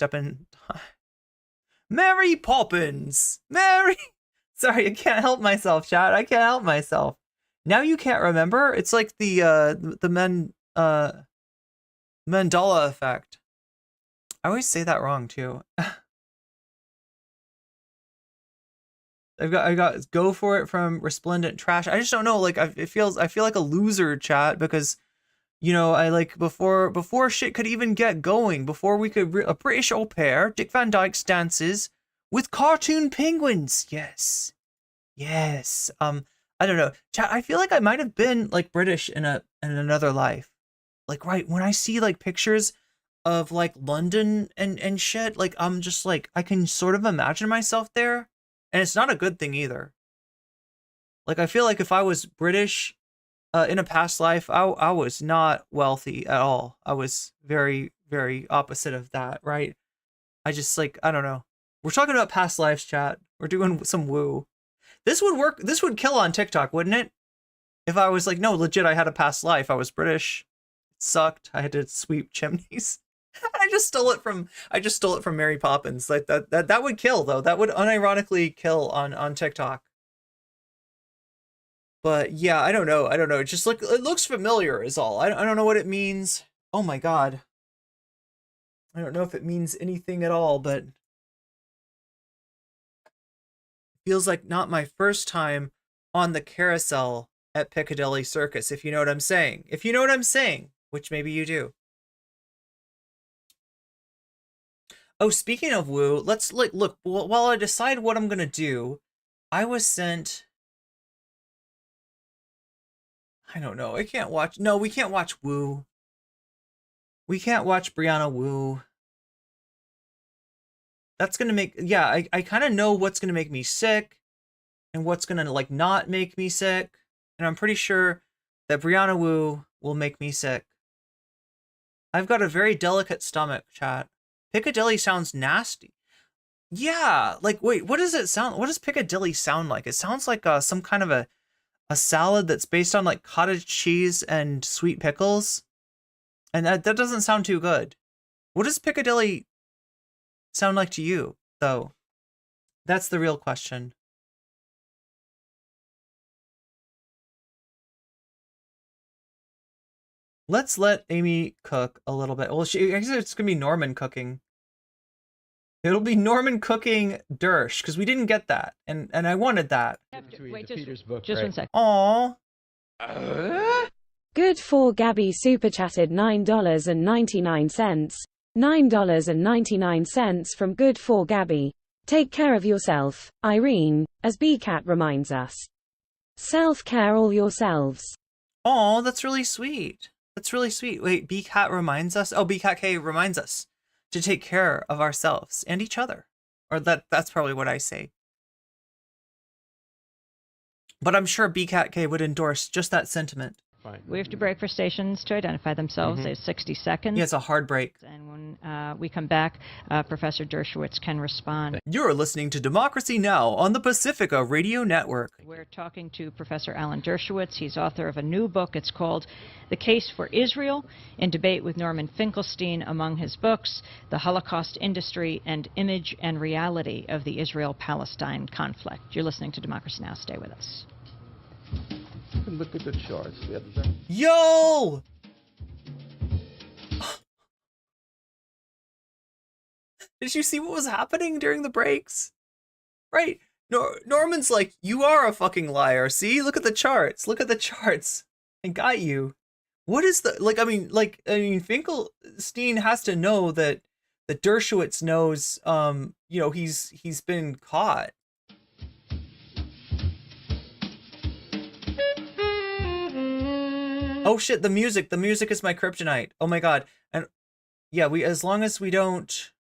Mary Poppins, Mary. Sorry, I can't help myself, chat. I can't help myself. Now you can't remember? It's like the Mandela effect. I always say that wrong too. I got go for it from Resplendent Trash. I just don't know. Like I feel like a loser, chat, because you know I like before shit could even get going, before we could a British au pair, Dick Van Dyke's dances with cartoon penguins. Yes. I don't know, chat. I feel like I might have been like British in another life. Like right when I see like pictures of like London and shit, like I'm just like I can sort of imagine myself there, and it's not a good thing either. Like I feel like if I was British in a past life, I was not wealthy at all. I was very, very opposite of that, right? I just like I don't know. We're talking about past lives, chat. We're doing some woo. This would work. This would kill on TikTok, wouldn't it? If I was like, no, legit, I had a past life. I was British. It sucked. I had to sweep chimneys. I just stole it from Mary Poppins. Like that would kill though. That would unironically kill on TikTok. But yeah, I don't know. It just it looks familiar is all. I don't know what it means. Oh my god. I don't know if it means anything at all, but feels like not my first time on the carousel at Piccadilly Circus, if you know what I'm saying. If you know what I'm saying, which maybe you do. Oh, speaking of woo, let's look, while I decide what I'm gonna do, I was sent, I don't know, we can't watch woo. We can't watch Brianna woo. That's gonna make, yeah, I kind of know what's gonna make me sick and what's gonna like not make me sick, and I'm pretty sure that Brianna woo will make me sick. I've got a very delicate stomach, chat. Piccadilly sounds nasty. Yeah, like wait, what does it sound? What does Piccadilly sound like? It sounds like some kind of a salad that's based on like cottage cheese and sweet pickles, and that doesn't sound too good. What does Piccadilly sound like to you, though? That's the real question. Let's let Amy cook a little bit. Well, I guess it's gonna be Norman cooking. It'll be Norman cooking Dersh, because we didn't get that, and I wanted that. Wait, just 1 second. Aww. Good for Gabby super chatted $9.99. $9.99 from Good for Gabby. Take care of yourself, Irene, as B-Cat reminds us. Self-care all yourselves. Aw, that's really sweet. That's really sweet. Wait, B-Cat reminds us? Oh, B-Cat K reminds us to take care of ourselves and each other. Or that's probably what I say. But I'm sure B-Cat K would endorse just that sentiment. We have to break for stations to identify themselves. They have 60 seconds. Yeah, it's a hard break. And when When we come back, Professor Dershowitz can respond. You're listening to Democracy Now! On the Pacifica Radio Network. We're talking to Professor Alan Dershowitz. He's author of a new book. It's called The Case for Israel, in debate with Norman Finkelstein. Among his books, The Holocaust Industry and Image and Reality of the Israel-Palestine Conflict. You're listening to Democracy Now! Stay with us. Look at the charts. Yo! Did you see what was happening during the breaks? Right. Norman's like, you are a fucking liar. See, look at the charts. Look at the charts. I got you. What is the, Finkelstein has to know that Dershowitz knows, he's been caught. Oh shit, the music is my kryptonite. Oh my God. And yeah, as long as we don't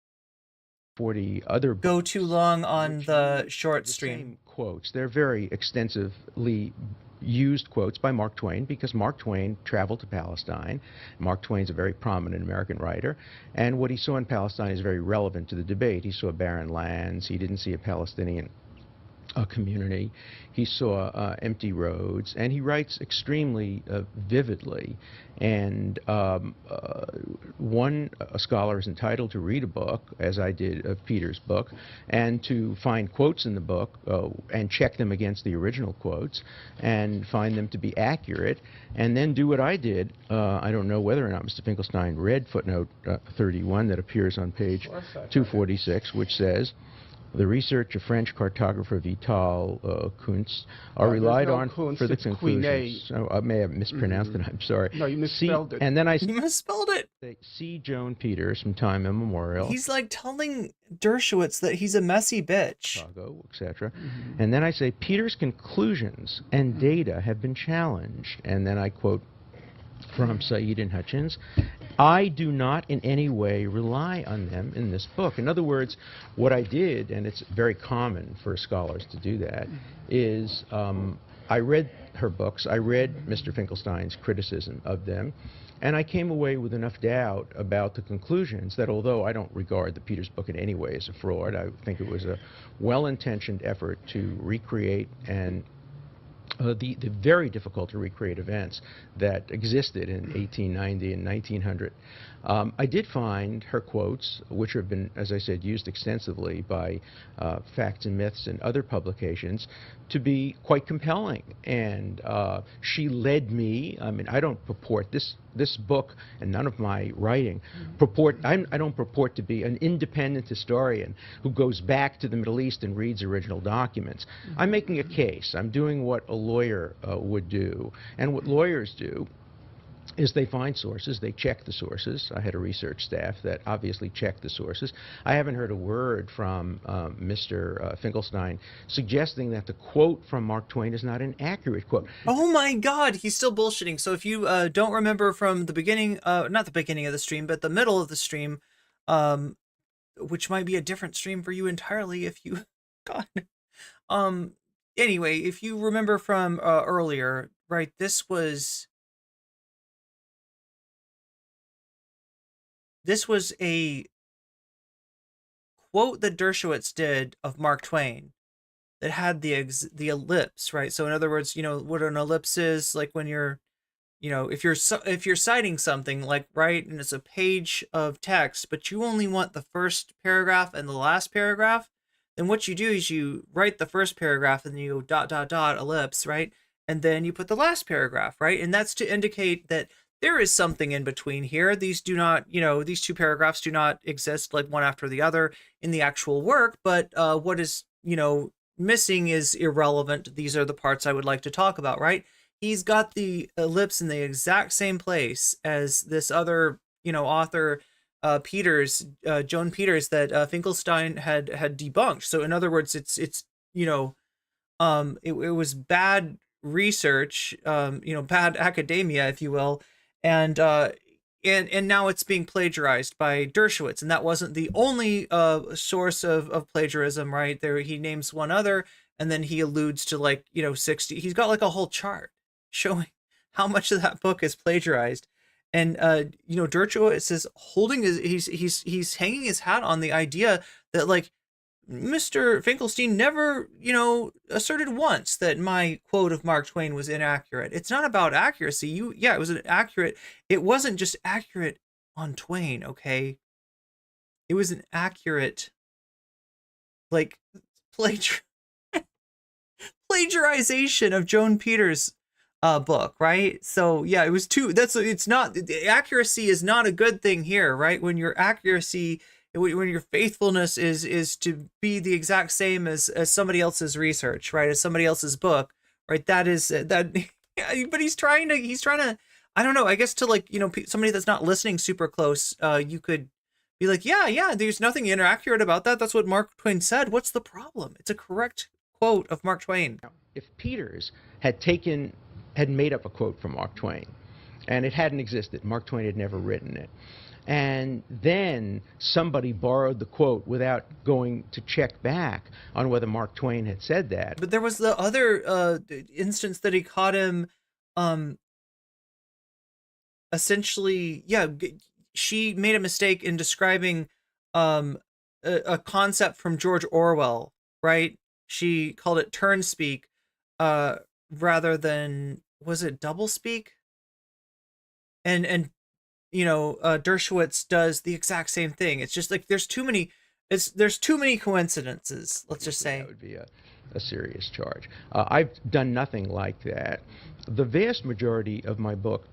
40 other books, go too long on the short stream. Same quotes. They're very extensively used quotes by Mark Twain, because Mark Twain traveled to Palestine. Mark Twain's a very prominent American writer, and what he saw in Palestine is very relevant to the debate. He saw barren lands. He didn't see a Palestinian community. He saw empty roads, and he writes extremely vividly. And one scholar is entitled to read a book, as I did of Peter's book, and to find quotes in the book and check them against the original quotes and find them to be accurate, and then do what I did. I don't know whether or not Mr. Finkelstein read footnote 31 that appears on page 246, which says, the research of French cartographer Vital Kuntz are relied on for the conclusions. So I may have mispronounced it. I'm sorry. No, you misspelled it. And then You misspelled it. C. Joan Peters from Time Immemorial. He's like telling Dershowitz that he's a messy bitch. Chicago, etc. And then I say Peters' conclusions and data have been challenged. And then I quote from Said and Hutchins, I do not in any way rely on them in this book. In other words, what I did, and it's very common for scholars to do that, is I read her books, I read Mr. Finkelstein's criticism of them, and I came away with enough doubt about the conclusions that, although I don't regard the Peters book in any way as a fraud, I think it was a well-intentioned effort to recreate and the very difficult to recreate events that existed in 1890 and 1900. I did find her quotes, which have been, as I said, used extensively by Facts and Myths and other publications, to be quite compelling. And she led me. I mean, I don't purport this book, and none of my writing I don't purport to be an independent historian who goes back to the Middle East and reads original documents. I'm making a case. I'm doing what a lawyer would do, and what lawyers do is they find sources, they check the sources. I had a research staff that obviously checked the sources. I haven't heard a word from Mr. Finkelstein suggesting that the quote from Mark Twain is not an accurate quote. Oh my God, he's still bullshitting. So if you don't remember from the beginning, not the beginning of the stream, but the middle of the stream, which might be a different stream for you entirely if you, God. Anyway, if you remember from earlier, right, this was a quote that Dershowitz did of Mark Twain that had the ellipse, right? So in other words, you know what an ellipse is, like when you're, you know, if you're citing something, like, right, and it's a page of text, but you only want the first paragraph and the last paragraph, then what you do is you write the first paragraph and then you go ... ellipse, right? And then you put the last paragraph, right? And that's to indicate that there is something in between here. These do not, you know, these two paragraphs do not exist like one after the other in the actual work, but what is, you know, missing is irrelevant. These are the parts I would like to talk about, right? He's got the ellipse in the exact same place as this other, you know, author, Peters, Joan Peters, that Finkelstein had debunked. So in other words, it's you know, it was bad research, you know, bad academia, if you will. And now it's being plagiarized by Dershowitz, and that wasn't the only source of plagiarism, right? There he names one other, and then he alludes to, like, you know, 60. He's got like a whole chart showing how much of that book is plagiarized, And you know, Dershowitz is holding he's hanging his hat on the idea that, like, Mr. Finkelstein never, you know, asserted once that my quote of Mark Twain was inaccurate. It's not about accuracy. Yeah, it was inaccurate. It wasn't just accurate on Twain, okay? It was an accurate, like, plagiarization of Joan Peters' book, right? So yeah, it was it's not, accuracy is not a good thing here, right? When your accuracy, when your faithfulness is to be the exact same as somebody else's research, right? As somebody else's book, right? That is that. But he's trying to, I don't know, I guess to, like, you know, somebody that's not listening super close, you could be like, yeah, there's nothing inaccurate about that. That's what Mark Twain said. What's the problem? It's a correct quote of Mark Twain. If Peters had made up a quote from Mark Twain, and it hadn't existed, Mark Twain had never written it, and then somebody borrowed the quote without going to check back on whether Mark Twain had said that. But there was the other instance that he caught him, essentially, yeah, she made a mistake in describing a concept from George Orwell, right? She called it turn speak, rather than, was it double speak? And you know, Dershowitz does the exact same thing. It's just like there's too many coincidences, let's just say. That would be a serious charge. I've done nothing like that. The vast majority of my book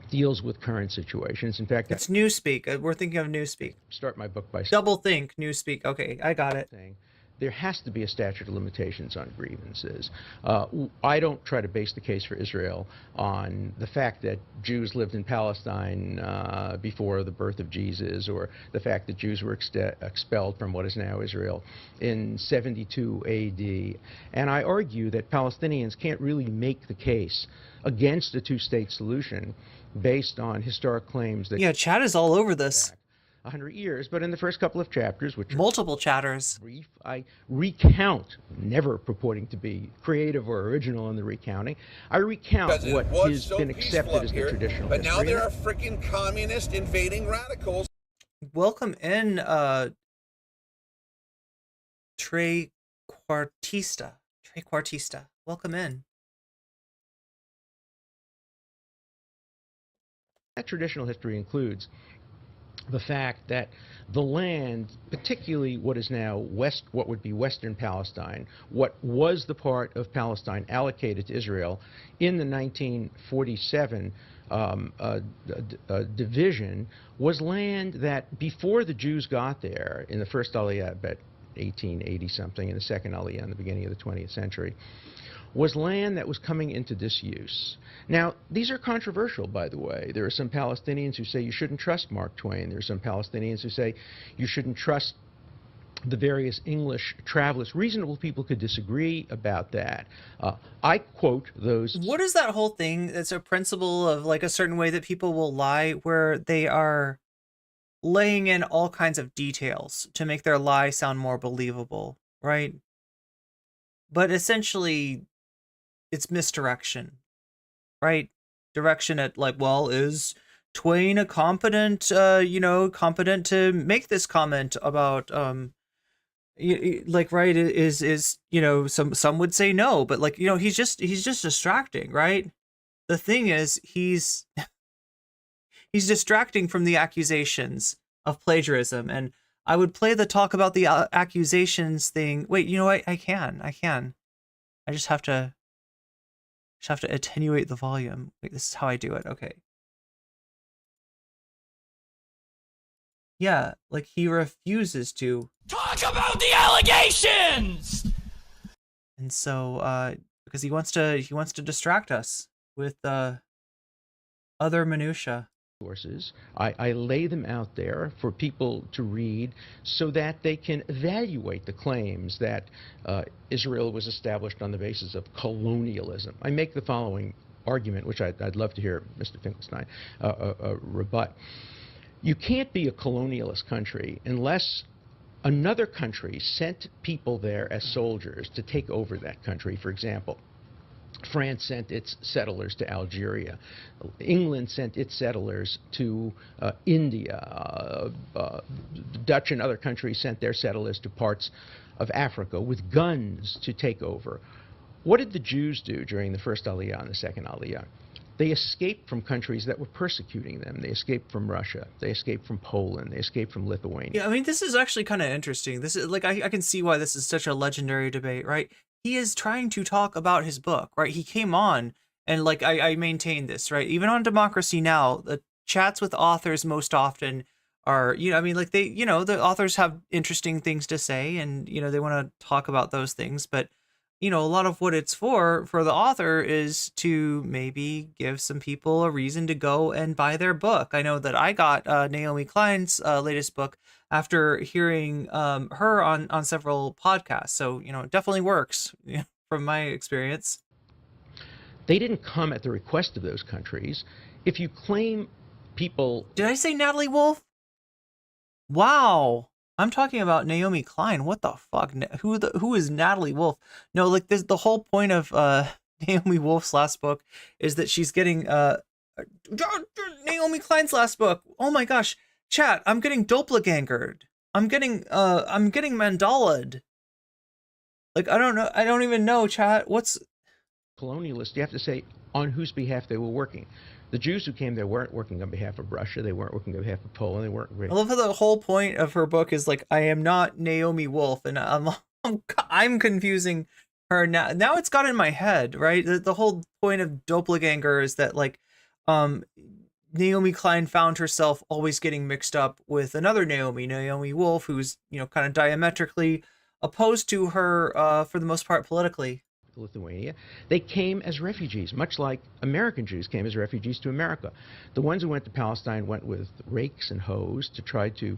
deals with current situations. In fact, it's newspeak. We're thinking of newspeak. Start my book by double think newspeak. Okay, I got it. Saying there has to be a statute of limitations on grievances. I don't try to base the case for Israel on the fact that Jews lived in Palestine before the birth of Jesus, or the fact that Jews were expelled from what is now Israel in 72 AD. And I argue that Palestinians can't really make the case against a two-state solution based on historic claims that... Yeah, Chad is all over this. 100 years, but in the first couple of chapters, which multiple chatters, brief, I recount, never purporting to be creative or original in the recounting. I recount what has been accepted as the traditional but history. Now there are freaking communist invading radicals. Welcome in, Trequartista. Welcome in. That traditional history includes the fact that the land, particularly what is now what would be Western Palestine, what was the part of Palestine allocated to Israel in the 1947 division, was land that before the Jews got there in the first Aliyah, about 1880 something, and the second Aliyah in the beginning of the 20th century, was land that was coming into disuse. Now, these are controversial, by the way. There are some Palestinians who say you shouldn't trust Mark Twain. There are some Palestinians who say you shouldn't trust the various English travelers. Reasonable people could disagree about that. I quote those... What is that whole thing? It's a principle of, like, a certain way that people will lie, where they are laying in all kinds of details to make their lie sound more believable, right? But essentially, it's misdirection, right? Direction at, like, well, is Twain a competent, competent to make this comment about, like, right, is some would say no, but, like, he's just distracting, right? The thing is, he's distracting from the accusations of plagiarism. And I would play the talk about the accusations thing. Wait, you know what? I can. I just have to attenuate the volume. Wait, this is how I do it. Okay. Yeah, like, he refuses to talk about the allegations. And so, because he wants to distract us with other minutia. Sources. I lay them out there for people to read so that they can evaluate the claims that Israel was established on the basis of colonialism. I make the following argument, which I'd love to hear Mr. Finkelstein rebut. You can't be a colonialist country unless another country sent people there as soldiers to take over that country. For example, France sent its settlers to Algeria. England sent its settlers to India. The Dutch and other countries sent their settlers to parts of Africa with guns to take over. What did the Jews do during the first Aliyah and the second Aliyah? They escaped from countries that were persecuting them. They escaped from Russia. They escaped from Poland. They escaped from Lithuania. Yeah, I mean, this is actually kind of interesting. This is like, I can see why this is such a legendary debate, right? He is trying to talk about his book, right? He came on and like, I maintain this, right? Even on Democracy Now, the chats with authors most often are, I mean, like they, the authors have interesting things to say and, they want to talk about those things, but a lot of what it's for the author is to maybe give some people a reason to go and buy their book. I know that I got Naomi Klein's latest book after hearing her on several podcasts. So, it definitely works from my experience. They didn't come at the request of those countries. If you claim people... Did I say Natalie Wolf? Wow. I'm talking about Naomi Klein. What the fuck? Who is Natalie Wolf? No, like this, the whole point of Naomi Wolf's last book is that she's getting Naomi Klein's last book. Oh my gosh, chat! I'm getting doppelgangered. I'm getting mandala'd. Like I don't know. I don't even know, chat. What's colonialist? You have to say on whose behalf they were working. The Jews who came there weren't working on behalf of Russia. They weren't working on behalf of Poland. They weren't. I love how the whole point of her book is like, I am not Naomi Wolf, and I'm confusing her now. Now it's got in my head, right? The whole point of doppelganger is that like, Naomi Klein found herself always getting mixed up with another Naomi Wolf, who's kind of diametrically opposed to her for the most part politically. Lithuania. They came as refugees, much like American Jews came as refugees to America. The ones who went to Palestine went with rakes and hoes to try to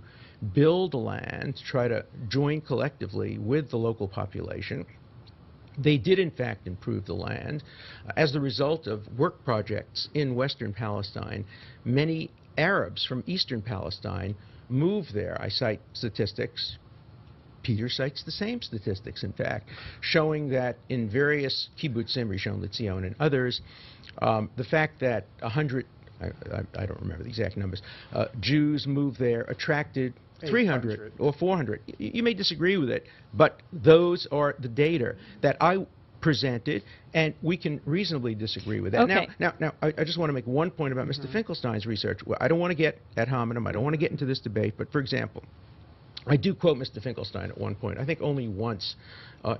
build the land, to try to join collectively with the local population. They did, in fact, improve the land. As the result of work projects in Western Palestine, many Arabs from Eastern Palestine moved there. I cite statistics. Peter cites the same statistics, in fact, showing that in various kibbutzim, Rishon LeZion, and others, the fact that 100, I don't remember the exact numbers, Jews moved there attracted 300 or 400. You may disagree with it, but those are the data that I presented, and we can reasonably disagree with that. Okay. Now, I just want to make one point about Mr. Finkelstein's research. Well, I don't want to get ad hominem. I don't want to get into this debate, but for example, I do quote Mr. Finkelstein at one point, I think only once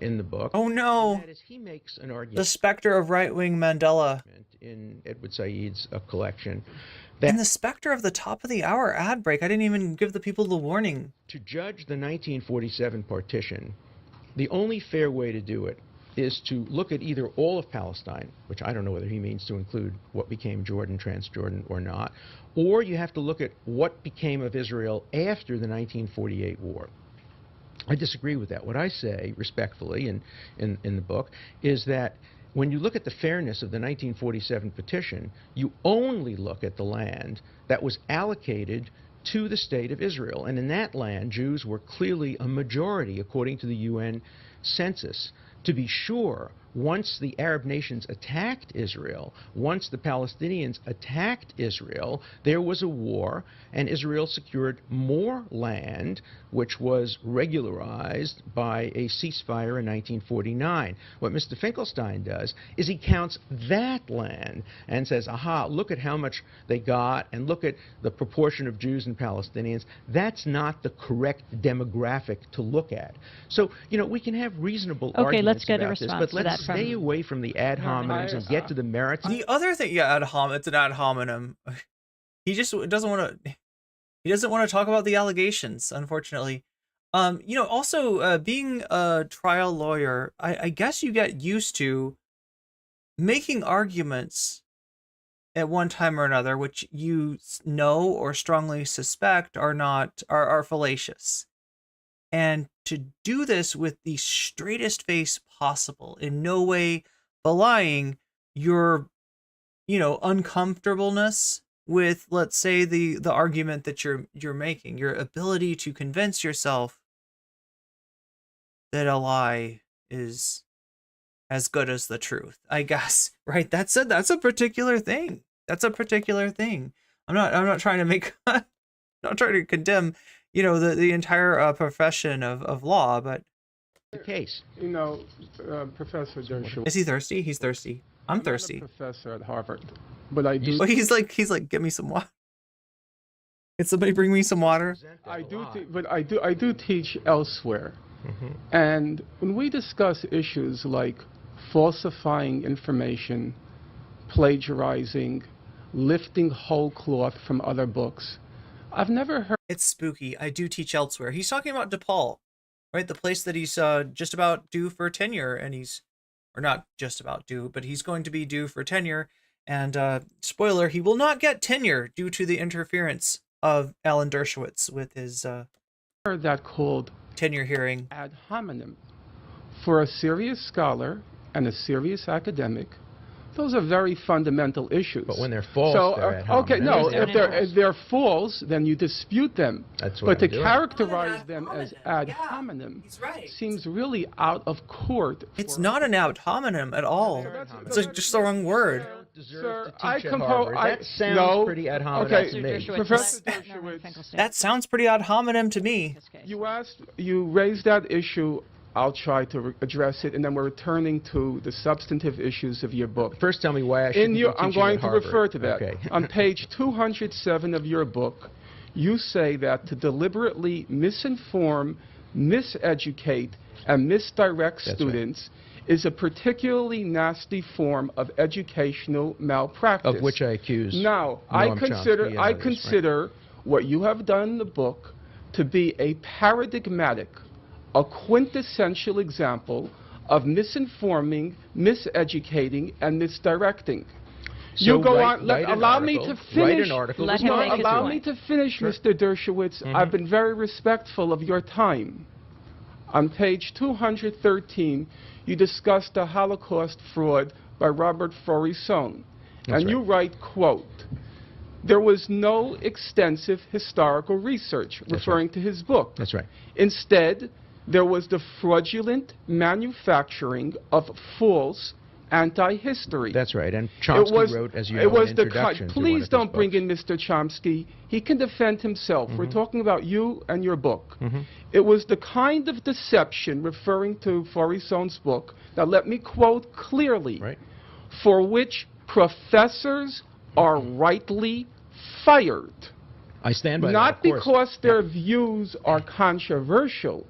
in the book. Oh no! That is, he makes an argument. The specter of right-wing Mandela. In Edward Said's collection. And the specter of the top of the hour ad break. I didn't even give the people the warning. To judge the 1947 partition, the only fair way to do it is to look at either all of Palestine, which I don't know whether he means to include what became Jordan, Transjordan, or not, or you have to look at what became of Israel after the 1948 war. I disagree with that. What I say, respectfully, in the book, is that when you look at the fairness of the 1947 petition, you only look at the land that was allocated to the state of Israel. And in that land, Jews were clearly a majority, according to the UN census. To be sure, once the Arab nations attacked Israel, once the Palestinians attacked Israel, there was a war, and Israel secured more land, which was regularized by a ceasefire in 1949. What Mr. Finkelstein does is he counts that land and says, aha, look at how much they got, and look at the proportion of Jews and Palestinians. That's not the correct demographic to look at. So, we can have reasonable arguments let's get about a response this, but to let's that stay away from the ad hominems and get to the merits. The other thing, yeah, it's an ad hominem. He just doesn't want to. He doesn't want to talk about the allegations, unfortunately. Also being a trial lawyer, I guess you get used to making arguments at one time or another, which you know or strongly suspect are fallacious. And to do this with the straightest face possible, in no way belying your, uncomfortableness with, let's say, the argument that you're making, your ability to convince yourself that a lie is as good as the truth, I guess, right? That's a particular thing. That's a particular thing. I'm not trying to make, not trying to condemn, the entire profession of law, but The case. Professor Dershowitz. is he thirsty? He's thirsty. I'm thirsty. I'm not a professor at Harvard, but I do. Well, he's like, get me some water. Can somebody bring me some water? I do teach elsewhere, and when we discuss issues like falsifying information, plagiarizing, lifting whole cloth from other books, I've never heard. It's spooky. I do teach elsewhere. He's talking about DePaul, right? The place that he's just about due for tenure, and or not just about due, but he's going to be due for tenure. And spoiler, he will not get tenure due to the interference of Alan Dershowitz with his that called tenure hearing. Ad hominem. For a serious scholar and a serious academic, those are very fundamental issues. But when they're false, they're ad hominem. Okay, no, if they're false, then you dispute them. That's what But I'm to doing. characterize them as ad Yeah, hominem he's right. seems really out of court. It's not an ad hominem at all. It's just the wrong word. Sir, That sounds pretty ad hominem to me. Dershowitz Professor let Norman Dershowitz, Finkelstein That sounds pretty ad hominem to me. his case. you raised that issue. I'll try to address it, and then we're returning to the substantive issues of your book. First, tell me why I shouldn't be teaching I'm going at to Harvard. refer to that. Okay. On page 207 of your book, you say that to deliberately misinform, miseducate, and misdirect That's students is a particularly nasty form of educational malpractice. Of which I accuse Now, Noam Chomsky and I others, consider what you have done in the book to be a paradigmatic, a quintessential example of misinforming, miseducating, and misdirecting. So you go write- on. write an Allow me article- to finish. Write an article. Let him No, make his allow point. me to finish, Mr. Dershowitz. I've been very respectful of your time. On page 213, you discuss the Holocaust fraud by Robert Faurisson. That's And you right. write, quote, "There was no extensive historical research," referring to his book. That's right. Instead, there was the fraudulent manufacturing of false anti-history. That's right. And Chomsky wrote, as you know, an introduction to one Please of don't his bring books. in Mr. Chomsky. He can defend himself. We're talking about you and your book. Mm-hmm. It was the kind of deception, referring to Faurisson's book, now let me quote clearly, Right. for which professors are rightly fired. I stand by Not that, of course. because their views are controversial,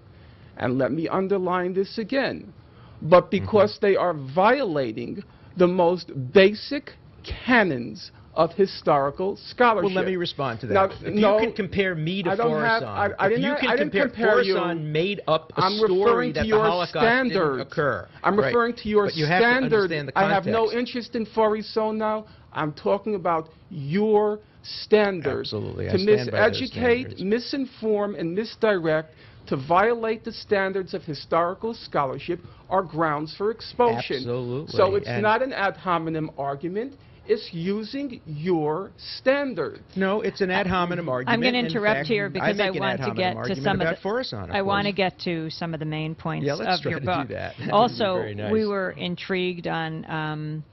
and let me underline this again, but because they are violating the most basic canons of historical scholarship. Well, let me respond to that. Now, If no, you can compare me to I don't have- Faurisson, I if you didn't- can I didn't compare compare you. Faurisson made up a I'm story referring that to the your Holocaust standards. didn't occur. I'm Right. referring to your But you have to standard. understand the I have no context. interest in Faurisson now. I'm talking about your standards. Absolutely. I To stand by those miseducate, standards. misinform, and misdirect, to violate the standards of historical scholarship are grounds for expulsion. Absolutely. So it's And- not an ad hominem argument. It's using your standards. No, it's an ad hominem argument. I'm going to In interrupt fact, here because I make an want ad to hominem get to argument some of about the. Faurisson, of I want to course. get to some of the main points Yeah, let's of try your to do book. that. That would be Also, very nice. we were intrigued on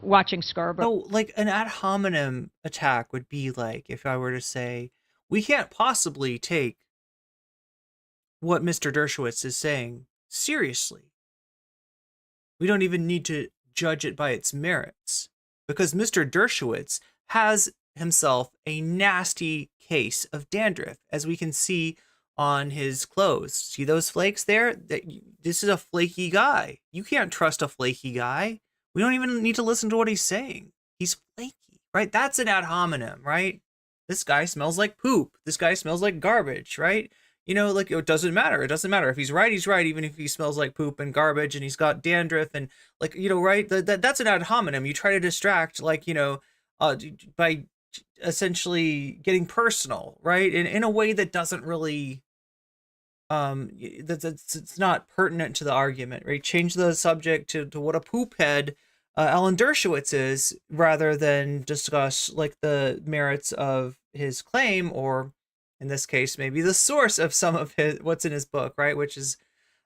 watching Scarborough. No, like an ad hominem attack would be like if I were to say, we can't possibly take what Mr. Dershowitz is saying seriously. We don't even need to judge it by its merits, because Mr. Dershowitz has himself a nasty case of dandruff, as we can see on his clothes. See those flakes there? This is a flaky guy. You can't trust a flaky guy. We don't even need to listen to what he's saying. He's flaky, right? That's an ad hominem, right? This guy smells like poop. This guy smells like garbage, right? You know, like, it doesn't matter. It doesn't matter. If he's right, he's right, even if he smells like poop and garbage and he's got dandruff and, like, you know, right? That's an ad hominem. You try to distract, like, you know, by essentially getting personal, right? In a way that doesn't really, it's not pertinent to the argument, right? Change the subject to what a poop head Alan Dershowitz is, rather than discuss, like, the merits of his claim, or in this case, maybe the source of some of what's in his book, right? Which is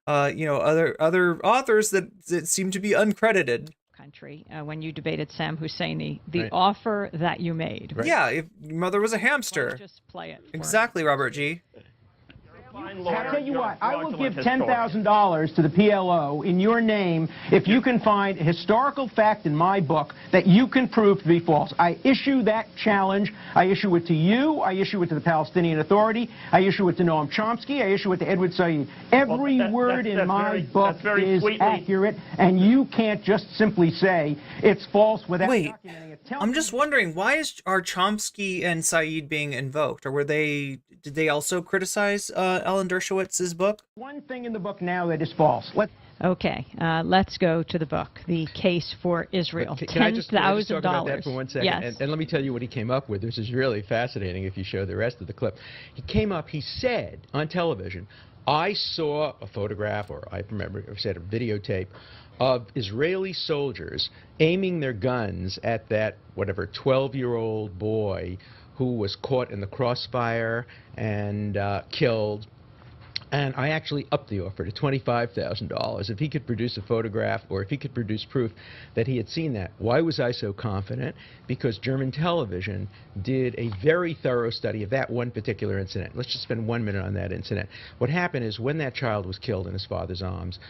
other authors that seem to be uncredited. Country when you debated Sam Husseini, the offer that you made. Right. Yeah, if mother was a hamster. Just play it. Exactly, Robert G. I'll tell you what, I will give $10,000 to the PLO in your name if you can find a historical fact in my book that you can prove to be false. I issue that challenge. I issue it to you. I issue it to the Palestinian Authority. I issue it to Noam Chomsky. I issue it to Edward Said. Every word in my book is accurate, and you can't just simply say it's false without documenting it. I'm just wondering, why are Chomsky and Said being invoked? Or did they also criticize Alan Dershowitz's book? One thing in the book now that is false. Okay, let's go to the book, The Case for Israel. Can I just talk about that for 1 second? Yes. And let me tell you what he came up with. This is really fascinating if you show the rest of the clip. He said on television, I saw a photograph, or I remember, or said a videotape, of Israeli soldiers aiming their guns at that, 12-year-old boy who was caught in the crossfire and killed. And I actually upped the offer to $25,000 if he could produce a photograph or if he could produce proof that he had seen that. Why was I so confident? Because German television did a very thorough study of that one particular incident. Let's just spend 1 minute on that incident. What happened is when that child was killed in his father's arms,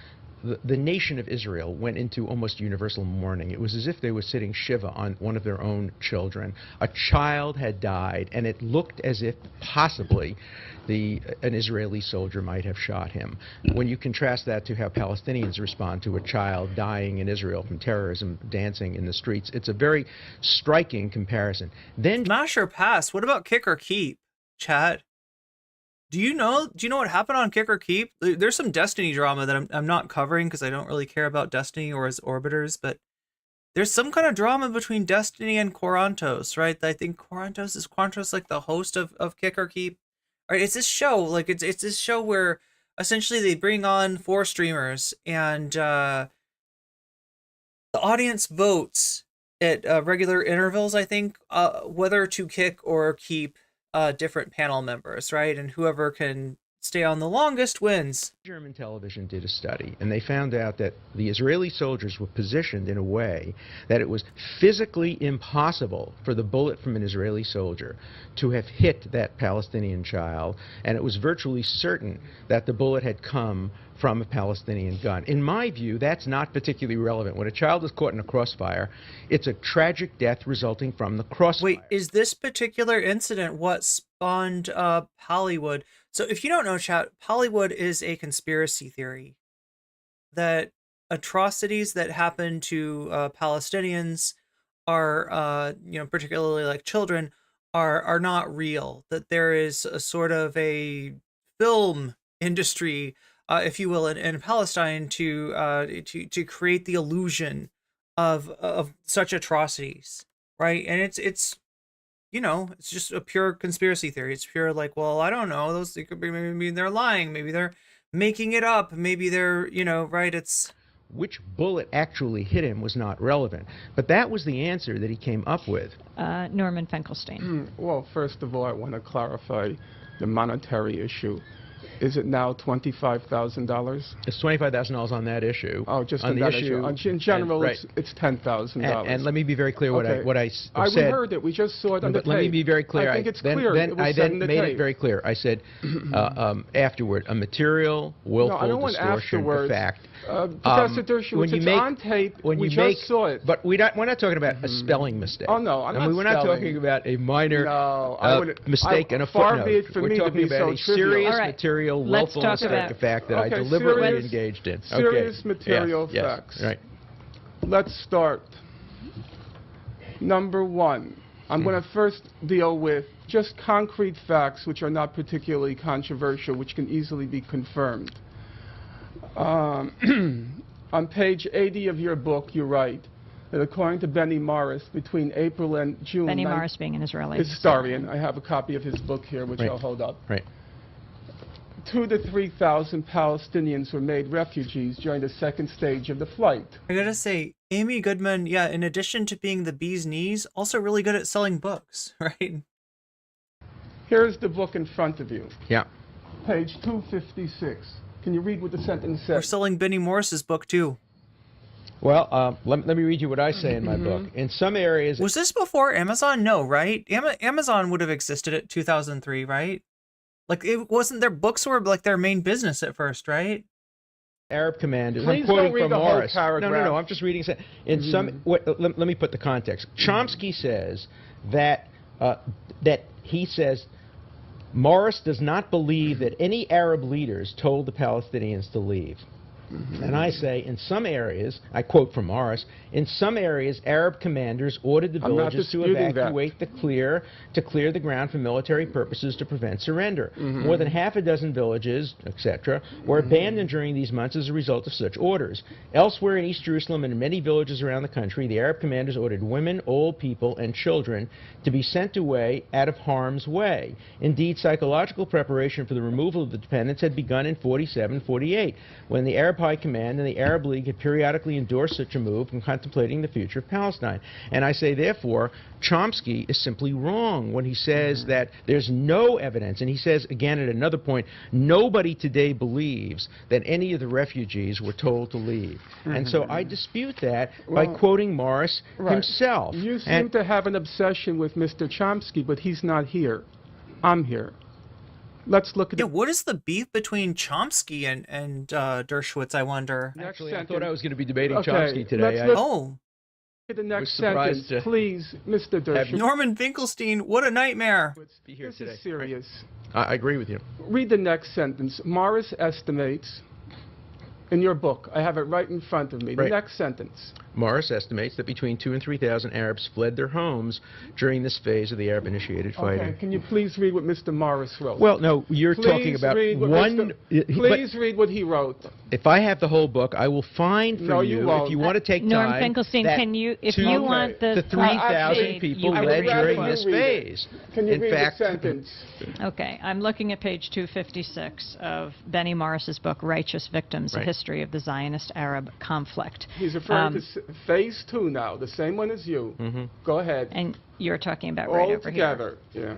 the nation of Israel went into almost universal mourning. It was as if they were sitting Shiva on one of their own children. A child had died, and it looked as if possibly an Israeli soldier might have shot him. When you contrast that to how Palestinians respond to a child dying in Israel from terrorism dancing in the streets, it's a very striking comparison. Then Smash or pass? What about kick or keep, chat? Do you know what happened on Kick or Keep? There's some Destiny drama that I'm not covering because I don't really care about Destiny or his orbiters, but there's some kind of drama between Destiny and Quarantos, right? I think Quarantos like the host of Kick or Keep. All right, it's this show, like it's this show where essentially they bring on 4 streamers and the audience votes at regular intervals, I think, whether to kick or keep different panel members, right? And whoever can stay on the longest wins. German television did a study, and they found out that the Israeli soldiers were positioned in a way that it was physically impossible for the bullet from an Israeli soldier to have hit that Palestinian child, and it was virtually certain that the bullet had come from a Palestinian gun. In my view, that's not particularly relevant. When a child is caught in a crossfire, it's a tragic death resulting from the crossfire. Wait, is this particular incident what spawned Hollywood? So if you don't know, chat, Hollywood is a conspiracy theory that atrocities that happen to Palestinians are, particularly like children, are not real. That there is a sort of a film industry, if you will, in Palestine to create the illusion of such atrocities, right? And it's just a pure conspiracy theory. It's pure like, well, I don't know. Those could be, maybe they're lying, maybe they're making it up, maybe they're, right? It's which bullet actually hit him was not relevant, but that was the answer that he came up with. Norman Finkelstein. Well, first of all, I want to clarify the monetary issue. Is it now $25,000? It's $25,000 on that issue. Oh, just on that issue. In general, it's $10,000. And let me be very clear what I said. We heard it. We just saw it on the tape. Let me be very clear. I think it's clear. I then made it very clear. I said afterward, a material, willful distortion of fact. Professor Dershowitz, it's on tape. We just saw it. But we're not talking about a spelling mistake. Oh, no, I'm not we're not talking about a minor mistake and a far footnote. Be it for we're me talking to be about so a serious trivial. material, willful mistake of fact that I deliberately engaged in. Serious material facts. Right. Let's start. Number 1, I'm going to first deal with just concrete facts which are not particularly controversial, which can easily be confirmed. On page 80 of your book, you write that according to Benny Morris, between April and June... Benny Morris being an Israeli historian. I have a copy of his book here, which I'll hold up. Right. 2,000 to 3,000 Palestinians were made refugees during the second stage of the flight. I gotta say, Amy Goodman, in addition to being the bee's knees, also really good at selling books, right? Here's the book in front of you. Yeah. Page 256. Can you read what the sentence We're says? selling Benny Morris's book too. Well, let me read you what I say in my book. In some areas... Was this before Amazon? No, right? Amazon would have existed at 2003, right? Like, it wasn't their books were like their main business at first, right? Arab commanders. Please I'm quoting don't read from the whole Morris. paragraph. No. I'm just reading. In some, let me put the context. Chomsky says that he says Morris does not believe that any Arab leaders told the Palestinians to leave. And I say, in some areas, I quote from Morris, in some areas, Arab commanders ordered the villages to evacuate to clear the ground for military purposes to prevent surrender. More than half a dozen villages, etc., were abandoned during these months as a result of such orders. Elsewhere in East Jerusalem and in many villages around the country, the Arab commanders ordered women, old people, and children to be sent away out of harm's way. Indeed, psychological preparation for the removal of the dependents had begun in 47-48, when the Arab High Command and the Arab League had periodically endorsed such a move in contemplating the future of Palestine. And I say, therefore, Chomsky is simply wrong when he says that there's no evidence, and he says again at another point, nobody today believes that any of the refugees were told to leave. And so I dispute that by quoting Morris himself. You seem to have an obsession with Mr. Chomsky, but he's not here. I'm here. Let's look at what is the beef between Chomsky and Dershowitz, I wonder? Actually, I thought I was going to be debating Chomsky today. Oh. The next sentence, please, Mr. Dershowitz. Norman Finkelstein, what a nightmare. This is serious. I agree with you. Read the next sentence. Morris estimates, in your book, I have it right in front of me, the next sentence. Morris estimates that between 2,000 and 3,000 Arabs fled their homes during this phase of the Arab-initiated fighting. Okay, can you please read what Mr. Morris wrote? Well, no, you're talking about one... Please read what he wrote. If I have the whole book, I will find for you, if you want to take time... Norm Finkelstein, can you, if you want the 3,000 people led during this phase. Can you read the sentence? Okay, I'm looking at page 256 of Benny Morris's book, Righteous Victims, A History of the Zionist Arab Conflict. He's referring to phase 2 now, the same one as you. Go ahead. And you're talking about right over here. Altogether, yeah.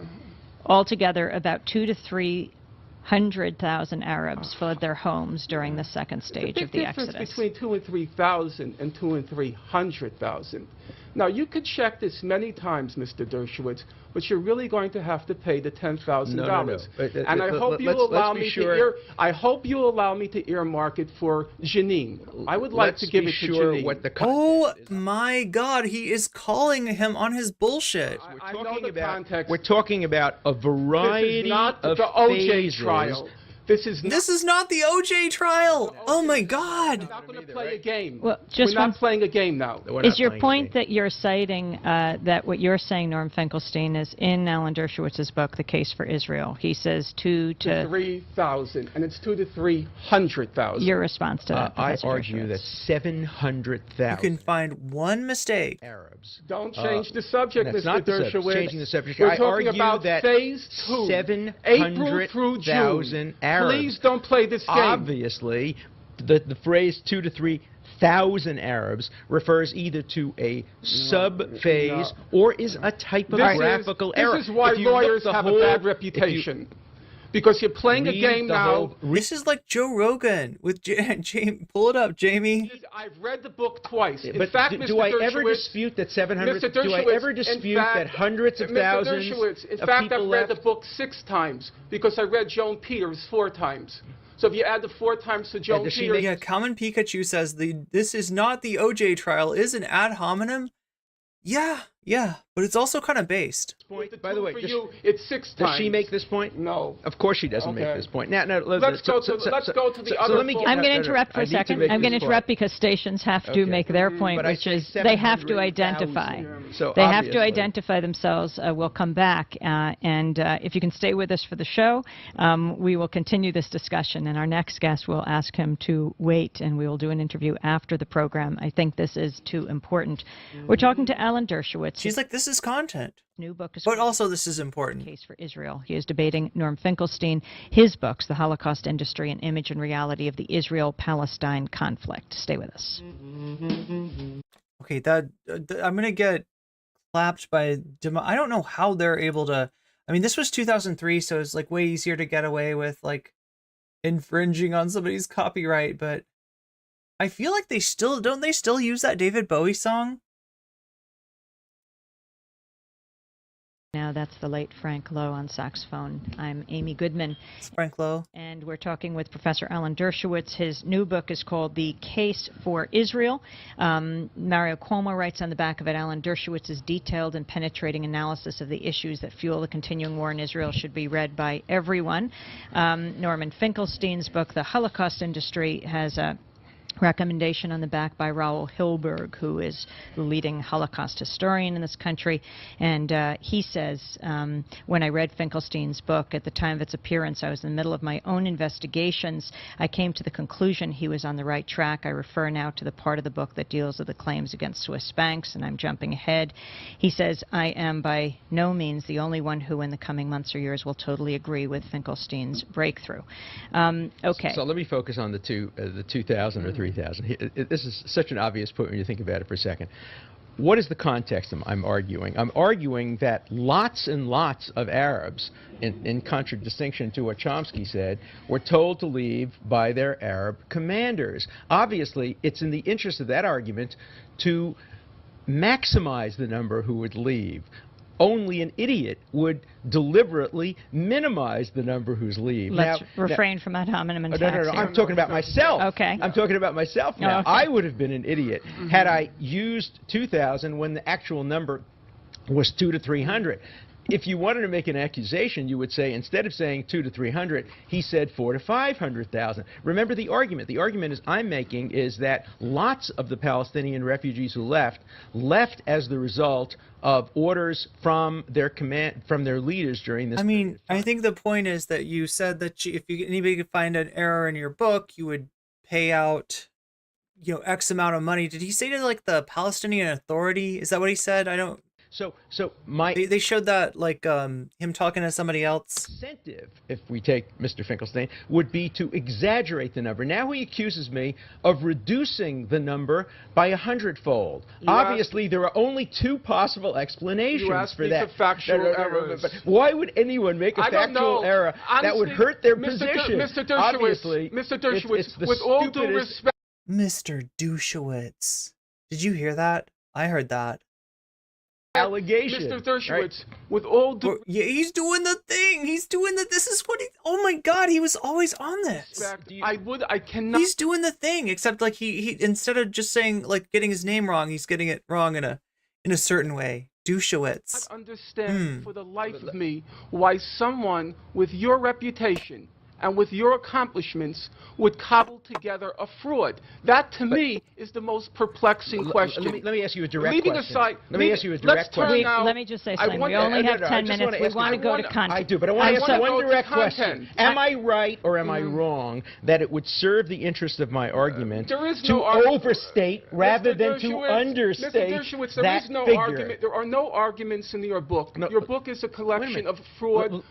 Altogether, about 200,000 to 300,000 Arabs fled their homes during the second stage of the Exodus. There's a big difference between 2 and 3,000 and 2 and 300,000. Now, you could check this many times, Mr. Dershowitz, but you're really going to have to pay the $10,000. No. And I hope you'll allow me to I hope you'll allow me to earmark it for Janine. I would like to give it to Janine. Oh my God, he is calling him on his bullshit. We're talking about a variety of the OJ trial. This is not the OJ trial. Oh my God! We're not going to play a game. Well, just we're not playing a game now. Is your point that you're citing that what you're saying, Norm Finkelstein, is in Alan Dershowitz's book, The Case for Israel? He says 2 to 3,000, and it's 2 to 300,000. Your response to that, I argue that 700,000. You can find one mistake. Arabs. Don't change the subject, Mr. Not Dershowitz. Changing the subject. We're I talking argue about that phase 2, 700,000 Arabs. Please don't play this game. Obviously, the phrase 2 to 3,000 Arabs refers either to a sub-phase or is a typographical error. This is why lawyers have a bad reputation. Because you're playing a game now. This is like Joe Rogan with Jamie. Pull it up, Jamie. I've read the book twice. In but fact, do I ever dispute that 700? Do I ever dispute that hundreds of thousands in fact, people I've read the book 6 times because I read Joan Peters 4 times. So if you add the 4 times to Joan Peters... Yeah, Common Pikachu says this is not the OJ trial, is an ad hominem. Yeah, but it's also kind of based. By the way, it's 6 times. Does she make this point? No. Of course she doesn't make this point. Now, let's go to the other. I'm going to interrupt for a second. I'm going to interrupt because stations have to make their point, which is they have to identify. They have to identify themselves. We'll come back, and if you can stay with us for the show, we will continue this discussion. And our next guest, we'll ask him to wait, and we will do an interview after the program. I think this is too important. We're talking to Alan Dershowitz. She's like, this is content. New book is but also this is important. Case for Israel. He is debating Norm Finkelstein, his books, The Holocaust Industry and Image and Reality of the Israel-Palestine Conflict. Stay with us. Okay, I'm going to get clapped by I don't know how they're able to. I mean, this was 2003, so it's like way easier to get away with like infringing on somebody's copyright, but I feel like they still use that David Bowie song? Now that's the late Frank Lowe on saxophone. I'm Amy Goodman. It's Frank Lowe. And we're talking with Professor Alan Dershowitz. His new book is called The Case for Israel. Mario Cuomo writes on the back of it, Alan Dershowitz's detailed and penetrating analysis of the issues that fuel the continuing war in Israel should be read by everyone. Norman Finkelstein's book, The Holocaust Industry, has a recommendation on the back by Raoul Hilberg, who is the leading Holocaust historian in this country. And he says, when I read Finkelstein's book at the time of its appearance, I was in the middle of my own investigations. I came to the conclusion he was on the right track. I refer now to the part of the book that deals with the claims against Swiss banks, and I'm jumping ahead. He says, I am by no means the only one who in the coming months or years will totally agree with Finkelstein's breakthrough. Okay. So let me focus on the 2,000 or 3,000. This is such an obvious point when you think about it for a second. What is the context I'm arguing? I'm arguing that lots and lots of Arabs, in contradistinction to what Chomsky said, were told to leave by their Arab commanders. Obviously, it's in the interest of that argument to maximize the number who would leave. Only an idiot would deliberately minimize the number who's leave. Let's refrain from ad hominem attacks. No. I'm talking about myself. Okay. I'm talking about myself now. Okay. I would have been an idiot had I used 2,000 when the actual number was 200 to 300. If you wanted to make an accusation, you would say, instead of saying 200 to 300, he said 400 to 500,000. Remember the argument. The argument I'm making is that lots of the Palestinian refugees who left as the result of orders from their leaders during this. I mean, I think the point is that you said that if anybody could find an error in your book, you would pay out, X amount of money. Did he say to like the Palestinian Authority? Is that what he said? I don't. So they showed that like him talking to somebody else. Incentive, if we take Mr. Finkelstein, would be to exaggerate the number. Now he accuses me of reducing the number by 100-fold. Obviously, there are only two possible explanations for that. Factual errors. But why would anyone make a factual error that would hurt their position? Mr. Dershowitz, obviously, Mr. Dershowitz, it's the with all due respect, Mr. Dershowitz, did you hear that? I heard that. Allegation. Mr. Dershowitz, right? With all due... Yeah, he's doing the thing. He's doing the... This is what he... Oh my God, he was always on this. I cannot... He's doing the thing, except like he instead of just saying, like, getting his name wrong, he's getting it wrong in a certain way. Dershowitz. I understand for the life of me why someone with your reputation and with your accomplishments would cobble together a fraud. That, to me, is the most perplexing question. Let me ask you a direct Leaving question. Aside, let me ask you a direct question. Let me just say something. We only have 10 minutes. We want to go to content. I do, but I want to ask one direct question. Am I right or am I wrong that it would serve the interest of my argument to overstate rather than to understate Mr. Dershowitz, that there is no figure? argument. There are no arguments in your book. No, your book is a collection of fraud.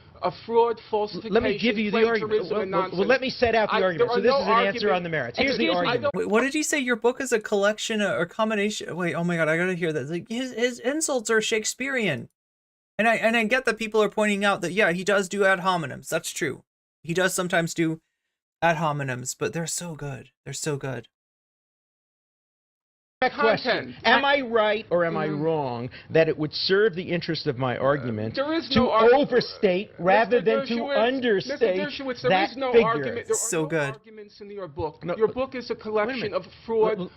Falsification, let me give you the argument. Well, let me set out the argument. So this is an answer on the merits. Here's the argument. Wait, what did he say? Your book is a collection or combination? Wait, oh my God, I gotta hear that. Like his insults are Shakespearean, and I get that people are pointing out that yeah, he does do ad hominems. That's true. He does sometimes do ad hominems, but they're so good. They're so good. Question. Am I right or am I wrong that it would serve the interest of my argument to overstate rather than to understate that figure? So good. Arguments in your book. Your book is a collection of fraud,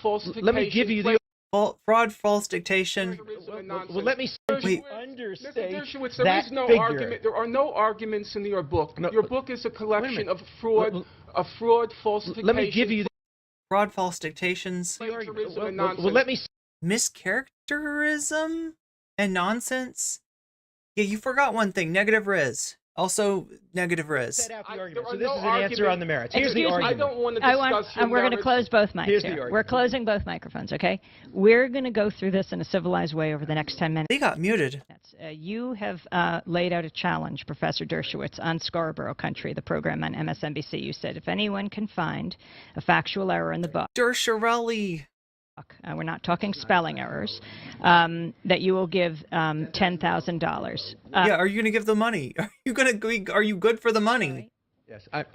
falsification. Let me give you the fraud, false dictation. Well, let me understate that is no figure. Argument. There are no arguments in your book. Your book is a collection of fraud, falsification. Let me give you fraud, false dictations. Well, let me mischaracterism and nonsense. Yeah, you forgot one thing. Negative res. Also, negative res. Set out the argument. So this is an answer on the merits. Here's the argument. I don't want to discuss and we're going to close both mics. Here's the argument. We're closing both microphones, okay? We're going to go through this in a civilized way over the next 10 minutes. They got muted. You have laid out a challenge, Professor Dershowitz, on Scarborough Country, the program on MSNBC. You said if anyone can find a factual error in the book, Dershowitz. We're not talking spelling errors, that you will give $10,000. Yeah, are you going to give the money? Are you good for the money? Yes, as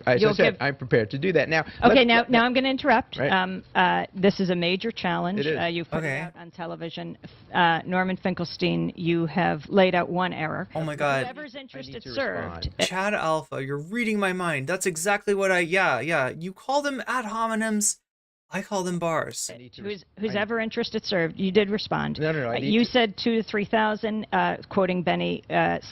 I said, I'm prepared to do that. Now, okay, now I'm going to interrupt. Right. This is a major challenge. It is. You've put it out on television. Norman Finkelstein, you have laid out one error. Oh my God. Whoever's interested served. Chad Alpha, you're reading my mind. That's exactly what yeah. You call them ad hominems. I call them bars. Who's ever interested served. You did respond. No. You said 2,000 to 3,000, quoting Benny,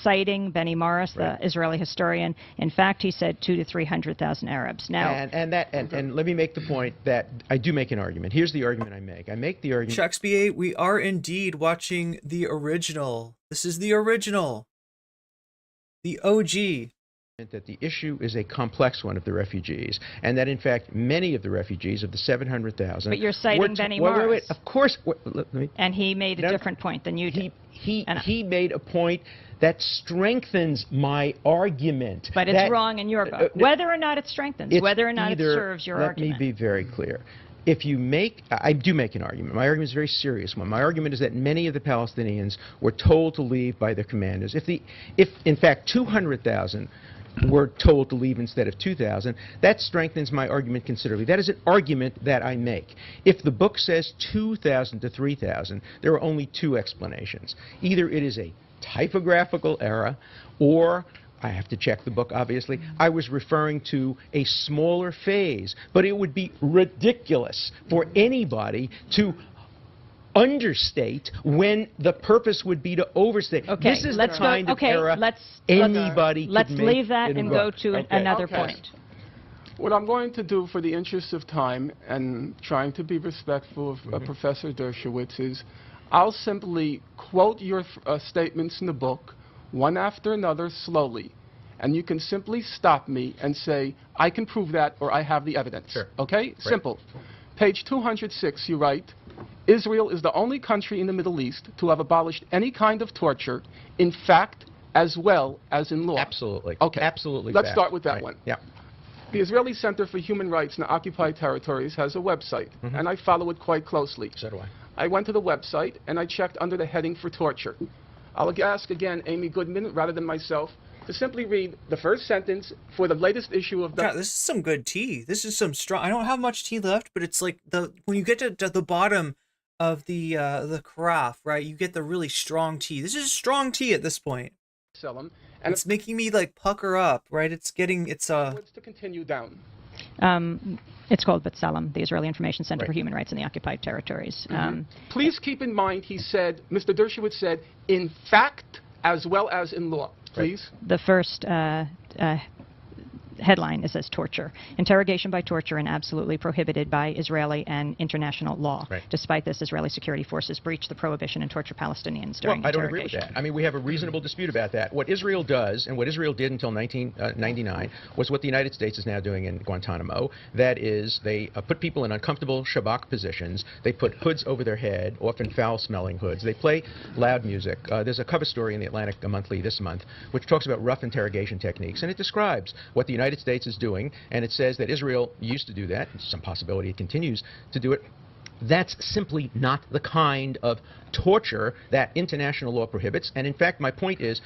citing Benny Morris, the Israeli historian. In fact, he said 200,000 to 300,000 Arabs. Now, and let me make the point that I do make an argument. Here's the argument I make. I make the argument. Shakespeare, we are indeed watching the original. This is the original. The OG. That the issue is a complex one of the refugees, and that in fact many of the refugees of the 700,000. But you're citing Benny Morris. Wait, of course. And he made a different point than you did. He made a point that strengthens my argument. But it's wrong in your book. Whether or not it strengthens, whether or not it serves your argument. Let me be very clear. If you make, I do make an argument. My argument is a very serious one. My argument is that many of the Palestinians were told to leave by their commanders. If in fact 200,000 were told to leave instead of 2,000, that strengthens my argument considerably. That is an argument that I make. If the book says 2,000 to 3,000, there are only two explanations. Either it is a typographical error, or I have to check the book, obviously. I was referring to a smaller phase, but it would be ridiculous for anybody to understate when the purpose would be to overstate. Okay, this is the kind of error anybody could make. Let's leave that and go to another point. What I'm going to do, for the interest of time and trying to be respectful of Professor Dershowitz, is I'll simply quote your statements in the book, one after another, slowly. And you can simply stop me and say, I can prove that, or I have the evidence. Sure. Okay? Right. Simple. Page 206, you write, Israel is the only country in the Middle East to have abolished any kind of torture, in fact, as well as in law. Absolutely. Okay. Absolutely. Let's start with that one. Yeah. The Israeli Center for Human Rights in the Occupied Territories has a website, and I follow it quite closely. So do I. I went to the website, and I checked under the heading for torture. I'll ask again Amy Goodman, rather than myself, to simply read the first sentence for the latest issue of the... God, this is some good tea. This is some strong... I don't have much tea left, but it's like when you get to the bottom of the carafe, right, you get the really strong tea. This is strong tea at this point. Sell them. And it's making me like pucker up, right? It's to continue down. It's called B'Tselem, the Israeli Information Center for Human Rights in the Occupied Territories. Please keep in mind, he said, Mr. Dershowitz said, in fact, as well as in law. Please. The first headline is as torture. Interrogation by torture and absolutely prohibited by Israeli and international law. Right. Despite this, Israeli security forces breach the prohibition and torture Palestinians during interrogation. I don't agree with that. I mean, we have a reasonable dispute about that. What Israel does, and what Israel did until 1999, was what the United States is now doing in Guantanamo. That is, they put people in uncomfortable shabak positions. They put hoods over their head, often foul-smelling hoods. They play loud music. There's a cover story in the Atlantic Monthly this month, which talks about rough interrogation techniques, and it describes what the United States is doing, and it says that Israel used to do that. There's some possibility it continues to do it. That's simply not the kind of torture that international law prohibits. And in fact, my point is,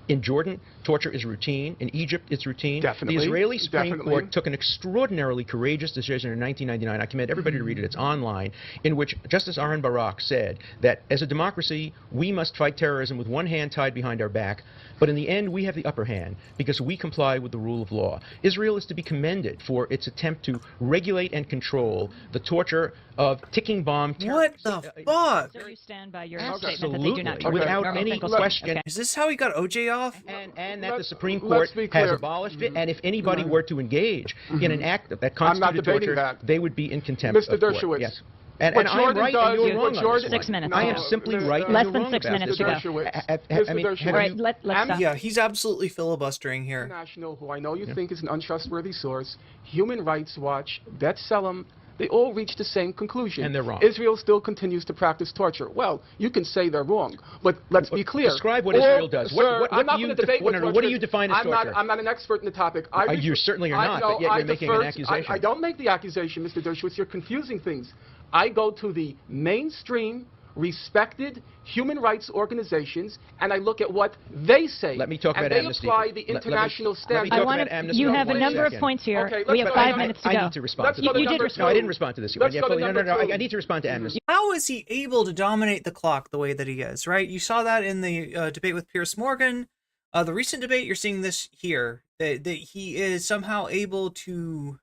in Jordan, torture is routine. In Egypt, it's routine. Definitely. The Israeli Supreme Court took an extraordinarily courageous decision in 1999. I commend everybody to read it. It's online, in which Justice Aaron Barak said that as a democracy, we must fight terrorism with one hand tied behind our back, but in the end, we have the upper hand because we comply with the rule of law. Israel is to be commended for its attempt to regulate and control the torture of ticking bomb terrorists. What the fuck? So you stand by your statement Absolutely, that they do not without any question. Is this how he got OJ off? And that the Supreme Court has abolished it, and if anybody were to engage in an act that constituted torture, they would be in contempt of court. Dershowitz. Yes. And I'm right and you're wrong on this 6 minutes. I am simply right and Less you're than wrong 6 about minutes this. to go. All right, let's stop. Yeah, he's absolutely filibustering here. International, who I know you think is an untrustworthy source, Human Rights Watch, B'Tselem, they all reach the same conclusion. And they're wrong. Israel still continues to practice torture. Well, you can say they're wrong, but let's be clear. Describe what Israel does. Sir, What do you define as torture? I'm not an expert in the topic. You certainly are not, but yet you're making an accusation. I don't make the accusation, Mr. Dershowitz. You're confusing things. I go to the mainstream respected human rights organizations, and I look at what they say. Let me talk about amnesty. And they apply the international standards. You have a number of points here. Okay, we have 5 minutes to go. I need to respond to you this. did respond. No, I didn't respond to this. Let's go to number No, two. I need to respond to amnesty. How is he able to dominate the clock the way that he is, right? You saw that in the debate with Piers Morgan. The recent debate, you're seeing this here, that he is somehow able to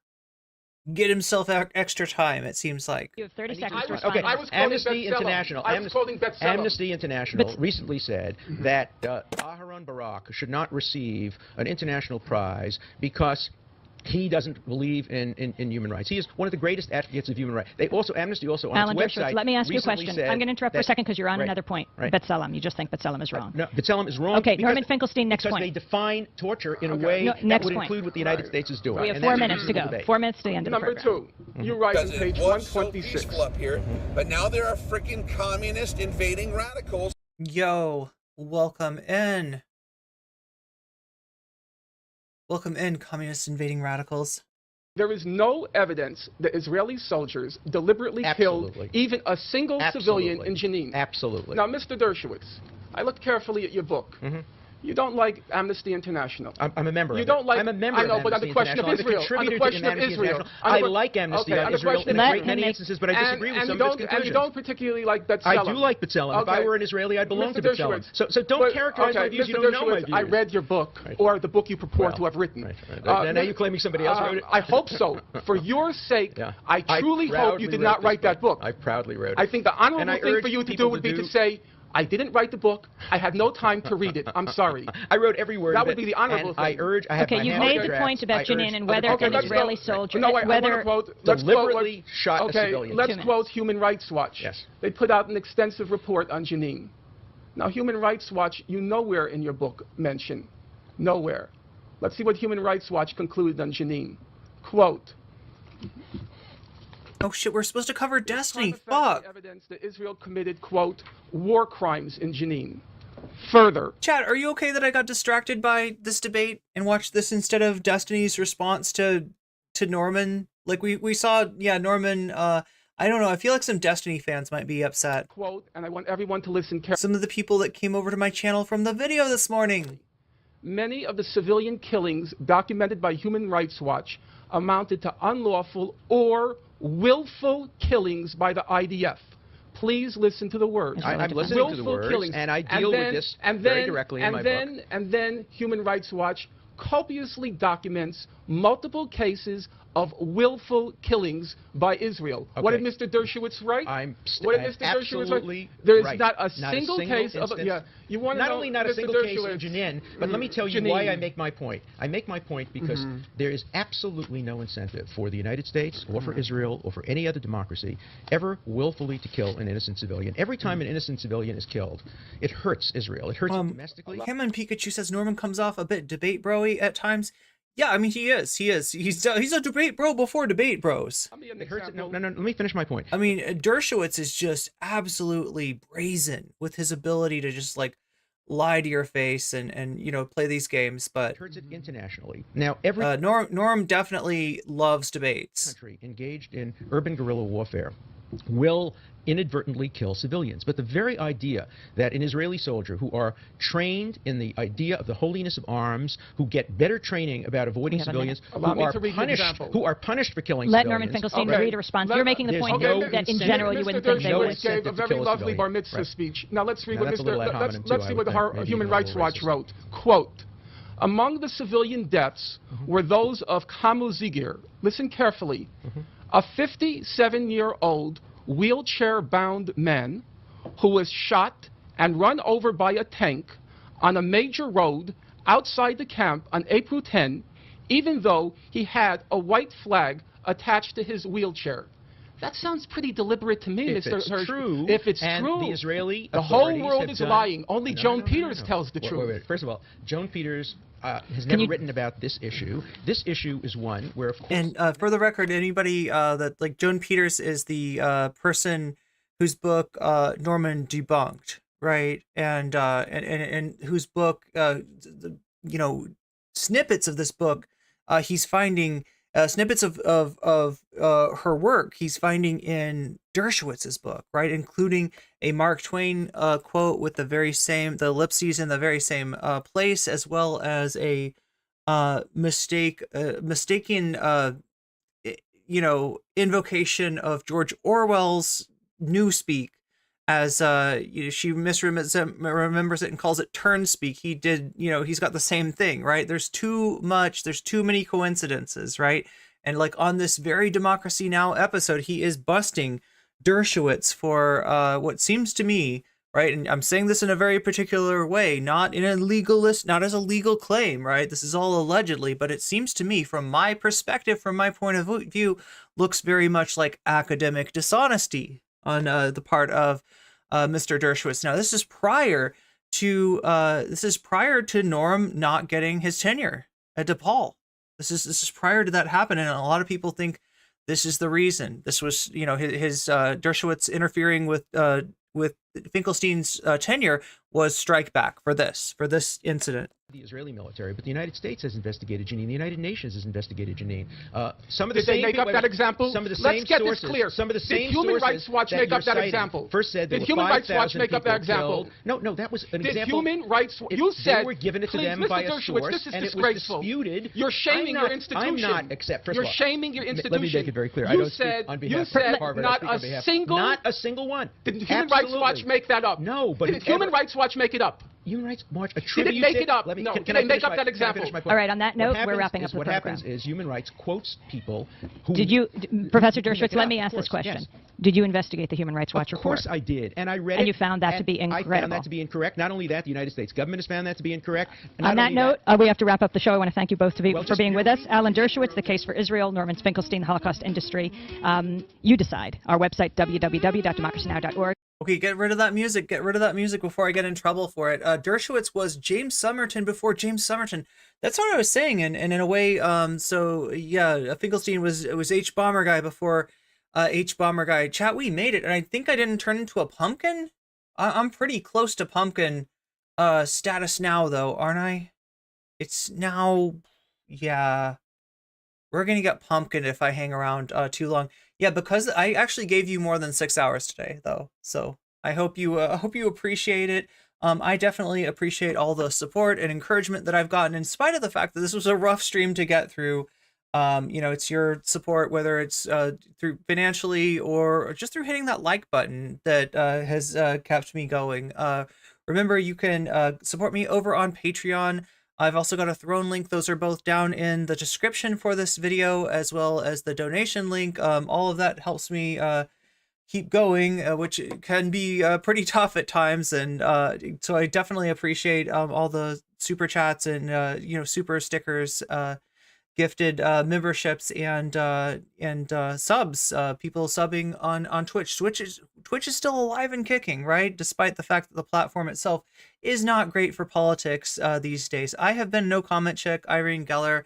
get himself extra time, it seems like. You have 30 seconds to respond. Okay, Amnesty International. Amnesty International recently said that Aharon Barak should not receive an international prize because he doesn't believe in human rights. He is one of the greatest advocates of human rights. Amnesty also on Alan its Dershowitz, website let me ask you a question. I'm going to interrupt for a second because you're on another point. B'Tselem. You just think B'Tselem is wrong. No, B'Tselem is wrong. Okay, Norman Finkelstein, next point. Because they define torture in a way that would include what the United States is doing. We have 4 minutes to go. 4 minutes to the end of the program. Number 2, you write on page 126. So peaceful up here, but now there are freaking communist invading radicals. Yo, welcome in. Welcome in, communist invading radicals. There is no evidence that Israeli soldiers deliberately killed even a single civilian in Janine. Absolutely. Now, Mr. Dershowitz, I looked carefully at your book. You don't like Amnesty International. I'm a member. You don't like. I'm a member. I know, but on the question of Israel, on the question of Israel, I like Amnesty on Israel in a great many instances, but I disagree with some of its conclusions. And you don't particularly like B'Tselem. I do like B'Tselem. If I were an Israeli, I'd belong to B'Tselem. So don't characterize my views. You don't know my views. I read your book, or the book you purport to have written. Now you're claiming somebody else wrote it. I hope so. For your sake, I truly hope you did not write that book. I proudly wrote it. I think the honorable thing for you to do would be to say, I didn't write the book. I had no time to read it. I'm sorry. I wrote every word. That would be the honorable thing. I urge. I have okay, you've made the point about Janine and whether an Israeli soldier, whether deliberately shot a civilian. Let's quote Human Rights Watch. Yes. They put out an extensive report on Janine. Now, Human Rights Watch, you nowhere in your book mention, nowhere. Let's see what Human Rights Watch concluded on Janine. Quote. Oh shit, we're supposed to cover Destiny. Fuck. Evidence that Israel committed, quote, war crimes in Janine. Further. Chad, are you okay that I got distracted by this debate and watched this instead of Destiny's response to Norman? Like we saw, Norman, I don't know, I feel like some Destiny fans might be upset. Quote, and I want everyone to listen carefully. Some of the people that came over to my channel from the video this morning. Many of the civilian killings documented by Human Rights Watch amounted to unlawful or willful killings by the IDF. Please listen to the words. I'm listening to the words, killings. And I deal with this very directly in my book. And then Human Rights Watch copiously documents multiple cases of willful killings by Israel. Okay. What did Mr. Dershowitz write? What did Mr. Dershowitz write? There is not a single case of you want to not only not a single case of Janine, but let me tell you why I make my point. I make my point because there is absolutely no incentive for the United States or for Israel or for any other democracy ever willfully to kill an innocent civilian. Every time an innocent civilian is killed, it hurts Israel. It hurts it domestically. Him and Pikachu says Norman comes off a bit debate bro-y at times. Yeah, I mean, he is. He's a debate bro before debate bros. It hurts. No, let me finish my point. I mean, Dershowitz is just absolutely brazen with his ability to just like lie to your face and play these games. But it hurts it internationally. Now, every Norm definitely loves debates. Country engaged in urban guerrilla warfare will inadvertently kill civilians. But the very idea that an Israeli soldier who are trained in the idea of the holiness of arms, who get better training about avoiding civilians, who are punished for killing civilians. Let Norman Finkelstein read a response. You're making the point that in general you wouldn't think they would. Gave a very lovely bar mitzvah speech. Now let's read what the Human Rights Watch wrote. Quote, among the civilian deaths were those of Kamu Zigir. Listen carefully. A 57-year-old wheelchair-bound man who was shot and run over by a tank on a major road outside the camp on April 10, even though he had a white flag attached to his wheelchair. That sounds pretty deliberate to me, Mr. Hirsch. If it's true, the Israeli the whole world is lying. Only Joan Peters tells the truth. Wait. First of all, Joan Peters has never written about this issue. This issue is one where, of course... And for the record, anybody that, like, Joan Peters is the person whose book Norman debunked, right? And whose book, snippets of this book, he's finding snippets of her work he's finding in Dershowitz's book, right, including a Mark Twain quote with the ellipses in the very same place, as well as a mistaken invocation of George Orwell's Newspeak, as she misremembers it and calls it turn speak. He did, he's got the same thing, right? There's too many coincidences, right? And like on this very Democracy Now! Episode, he is busting Dershowitz for what seems to me, right, and I'm saying this in a very particular way, not as a legal claim, right? This is all allegedly, but it seems to me, from my perspective, from my point of view, looks very much like academic dishonesty on the part of Mr. Dershowitz. Now, this is prior to Norm not getting his tenure at DePaul. This is prior to that happening, and a lot of people think this is the reason. This was, his Dershowitz interfering with Finkelstein's tenure was strike back for this incident. The Israeli military, but the United States has investigated Janine. The United Nations has investigated Janine. Some of the Did they make up that example? Some of the Let's same get sources. this clear. Some of the same Did Human sources Rights Watch that make you're up that citing example? First said there Did were Human Rights Watch 5,000 make up that people example? killed. No, that was an Did example. Human Rights? You said they were given it to please, them Mr. by a Dershowitz, source, this is and disgraceful. it was disputed. You're shaming your institution. I'm not, except first You're of all, shaming your institution. Let me make it very clear. I You don't said, speak on behalf of Harvard. not I speak on behalf. not a single one. Did Human Rights Watch make that up? No, but did Human Rights Watch make it up? Human Rights Watch Did attributes it make it up? Let me, No. can Did I they make finish up my- that can I example? finish my point? All right, on that note, What we're wrapping up is the what program. happens is Human Rights quotes people who... Professor Dershowitz, make it let up, me of ask this course, question. yes. Did you investigate the Human Rights Watch report? Of course I did, and I read it. And you found that to be I found incredible. that to be incorrect. Not only that, the United States government has found that to be incorrect. On that note, we have to wrap up the show. I want to thank you both for being with us. Alan Dershowitz, The Case for Israel, Norman Finkelstein, The Holocaust Industry. You decide. Our website, www.democracynow.org. Okay, get rid of that music. Get rid of that music before I get in trouble for it. Dershowitz was James Somerton before James Somerton. That's what I was saying, and in a way, so yeah, Finkelstein was H Bomber Guy before H Bomber Guy. Chat, we made it, and I think I didn't turn into a pumpkin. I'm pretty close to pumpkin status now, though, aren't I? It's now, yeah. We're gonna get pumpkin if I hang around too long. Yeah, because I actually gave you more than 6 hours today, though. So I hope you appreciate it. I definitely appreciate all the support and encouragement that I've gotten, in spite of the fact that this was a rough stream to get through. It's your support, whether it's through financially or just through hitting that like button, that has kept me going. Remember, you can support me over on Patreon. I've also got a Throne link. Those are both down in the description for this video, as well as the donation link. All of that helps me keep going, which can be pretty tough at times. And so I definitely appreciate all the super chats and, super stickers, gifted memberships and subs, people subbing on Twitch. Twitch is still alive and kicking, right? Despite the fact that the platform itself is not great for politics these days. I have been No Comment Chick, Irene Geller.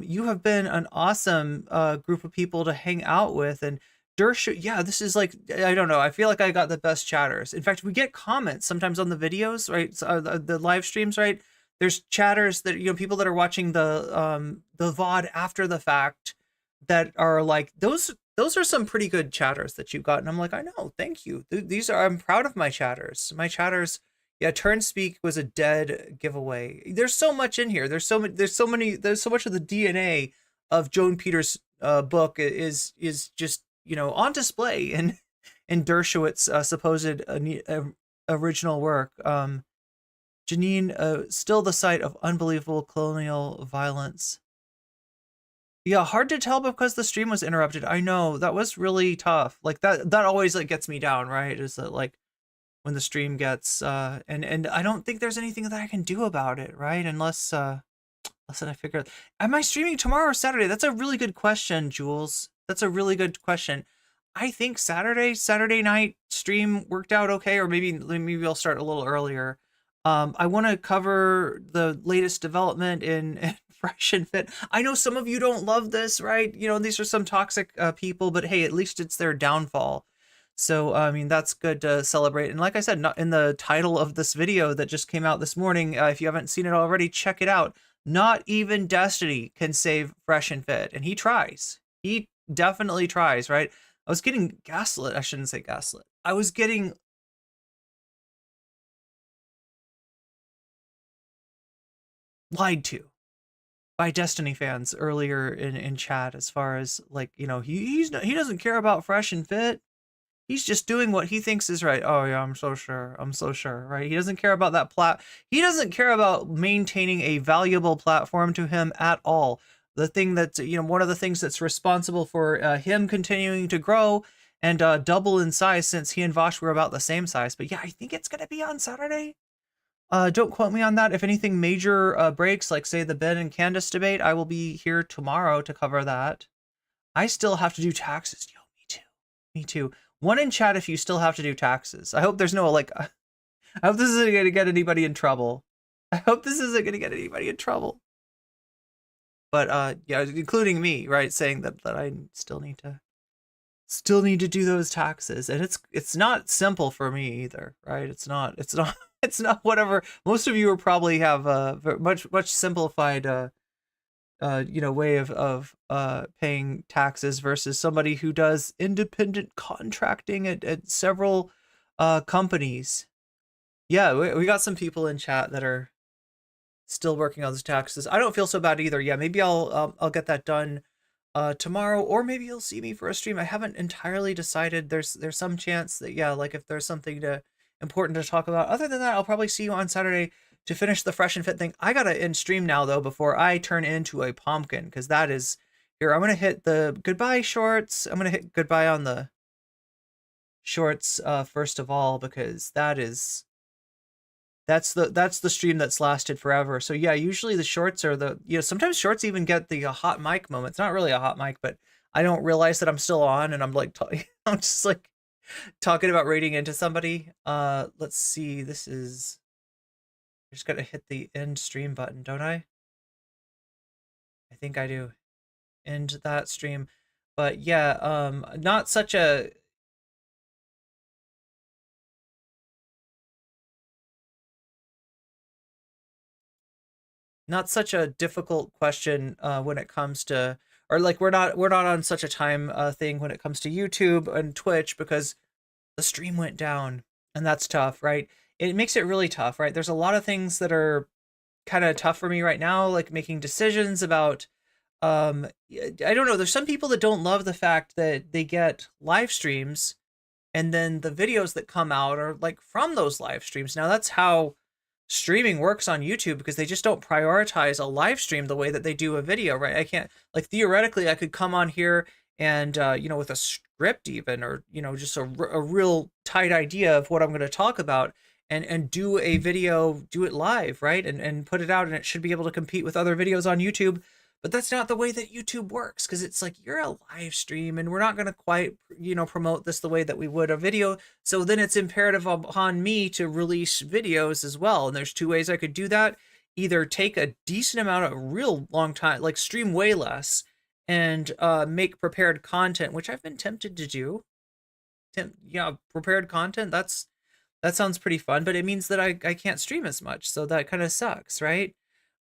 You have been an awesome group of people to hang out with. And Dersh, yeah, this is like, I don't know, I feel like I got the best chatters. In fact, we get comments sometimes on the videos, right? So, the live streams, right? There's chatters that, people that are watching the VOD after the fact that are like, those are some pretty good chatters that you've got. And I'm like, I know, thank you. I'm proud of my chatters. My chatters, yeah, Turn Speak was a dead giveaway. There's so much in here. There's so much of the DNA of Joan Peters' book is just, on display in Dershowitz's supposed original work. Janine, still the site of unbelievable colonial violence. Yeah, hard to tell because the stream was interrupted. I know, that was really tough. Like that always like gets me down, right? Is that like when the stream gets and I don't think there's anything that I can do about it, right? Unless I figure out, am I streaming tomorrow or Saturday? That's a really good question, Jules. That's a really good question. I think Saturday night stream worked out okay, or maybe I'll start a little earlier. I want to cover the latest development in Fresh and Fit. I know some of you don't love this, right? These are some toxic people, but hey, at least it's their downfall. So, I mean, that's good to celebrate. And like I said, not in the title of this video that just came out this morning, if you haven't seen it already, check it out. Not even Destiny can save Fresh and Fit, and he tries. He definitely tries, right? I was getting gaslit. I shouldn't say gaslit. I was getting lied to by Destiny fans earlier in chat, as far as like, you know, he doesn't care about Fresh and Fit. He's just doing what he thinks is right. Oh yeah, I'm so sure. I'm so sure, right? He doesn't care about that he doesn't care about maintaining a valuable platform to him at all. The thing that's, you know, one of the things that's responsible for him continuing to grow and double in size, since he and Vosh were about the same size. But yeah, I think it's gonna be on Saturday. Don't quote me on that. If anything major breaks, like say the Ben and Candace debate, I will be here tomorrow to cover that. I still have to do taxes. Yo, me too. Me too. One in chat if you still have to do taxes. I hope there's no, like, I hope this isn't going to get anybody in trouble. I hope this isn't going to get anybody in trouble. But, yeah, including me, right, saying that I still need to do those taxes. And it's not simple for me either, right? It's not whatever. Most of you probably have a much simplified, you know, way of paying taxes versus somebody who does independent contracting at several companies. Yeah, we got some people in chat that are still working on those taxes. I don't feel so bad either. Yeah, maybe I'll get that done tomorrow, or maybe you'll see me for a stream. I haven't entirely decided. There's some chance that, yeah, like if there's something important to talk about. Other than that, I'll probably see you on Saturday to finish the Fresh and Fit thing. I gotta end stream now though, before I turn into a pumpkin, because that is here. I'm gonna hit the goodbye shorts. I'm gonna hit goodbye on the shorts first of all, because that's the stream that's lasted forever. So yeah, usually the shorts are sometimes shorts even get the hot mic moment. It's not really a hot mic, but I don't realize that I'm still on, and I'm like I'm just like talking about raiding into somebody. Let's see. This is. I just gotta hit the end stream button, don't I? I think I do. End that stream. But yeah, not such a difficult question when it comes to, or like we're not on such a time thing when it comes to YouTube and Twitch, because the stream went down, and that's tough, right? It makes it really tough, right? There's a lot of things that are kind of tough for me right now, like making decisions about, I don't know, there's some people that don't love the fact that they get live streams and then the videos that come out are like from those live streams. Now that's how streaming works on YouTube, because they just don't prioritize a live stream the way that they do a video, right? I can't, like, theoretically I could come on here and you know, with a script even, or you know, just a real tight idea of what I'm going to talk about, and do a video, do it live, right? And put it out, and it should be able to compete with other videos on YouTube. But that's not the way that YouTube works, because it's like, you're a live stream and we're not going to quite, you know, promote this the way that we would a video. So then it's imperative upon me to release videos as well. And there's two ways I could do that. Either take a decent amount of real long time, like stream way less, and make prepared content, which I've been tempted to do. Yeah, prepared content, that sounds pretty fun, but it means that I can't stream as much, so that kind of sucks, right?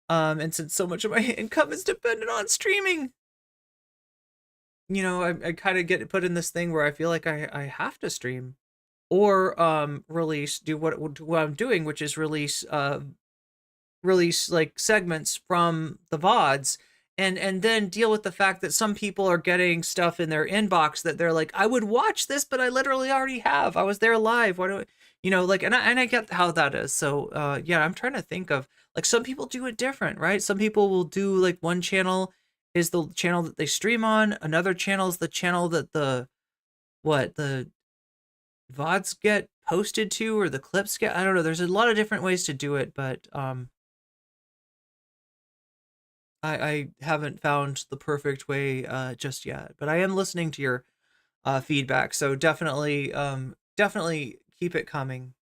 And since so much of my income is dependent on streaming, you know, I kind of get put in this thing where I feel like I have to stream, or do what I'm doing, which is release like segments from the VODs, and then deal with the fact that some people are getting stuff in their inbox that they're like, I would watch this, but I literally already have. I was there live. Why do I, you know, like, and I get how that is. So yeah, I'm trying to think of, like, some people do it different, right? Some people will do, like, one channel is the channel that they stream on, another channel is the channel that the VODs get posted to, or the clips get. I don't know. There's a lot of different ways to do it, but I haven't found the perfect way just yet. But I am listening to your feedback, so definitely keep it coming.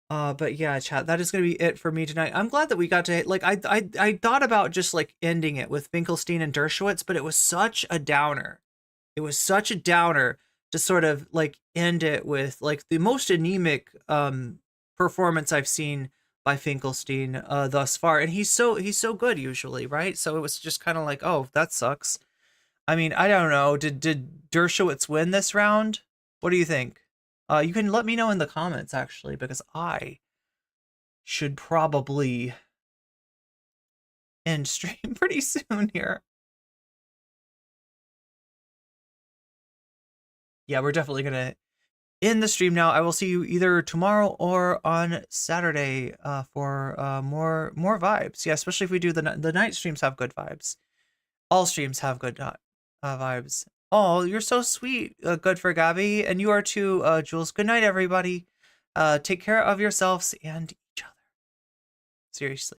But yeah, chat, that is going to be it for me tonight. I'm glad that we got to, like, I thought about just like ending it with Finkelstein and Dershowitz, but it was such a downer. It was such a downer to sort of like end it with like the most anemic performance I've seen by Finkelstein thus far, and he's so good usually, right? So it was just kind of like, oh, that sucks. I mean, I don't know. Did Dershowitz win this round? What do you think? You can let me know in the comments, actually, because I should probably end stream pretty soon here. Yeah, we're definitely gonna end the stream now. I will see you either tomorrow or on Saturday for more vibes. Yeah, especially if we do the night streams have good vibes. All streams have good vibes. Oh, you're so sweet. Good for Gabby, and you are too, Jules. Good night, everybody. Take care of yourselves and each other. Seriously.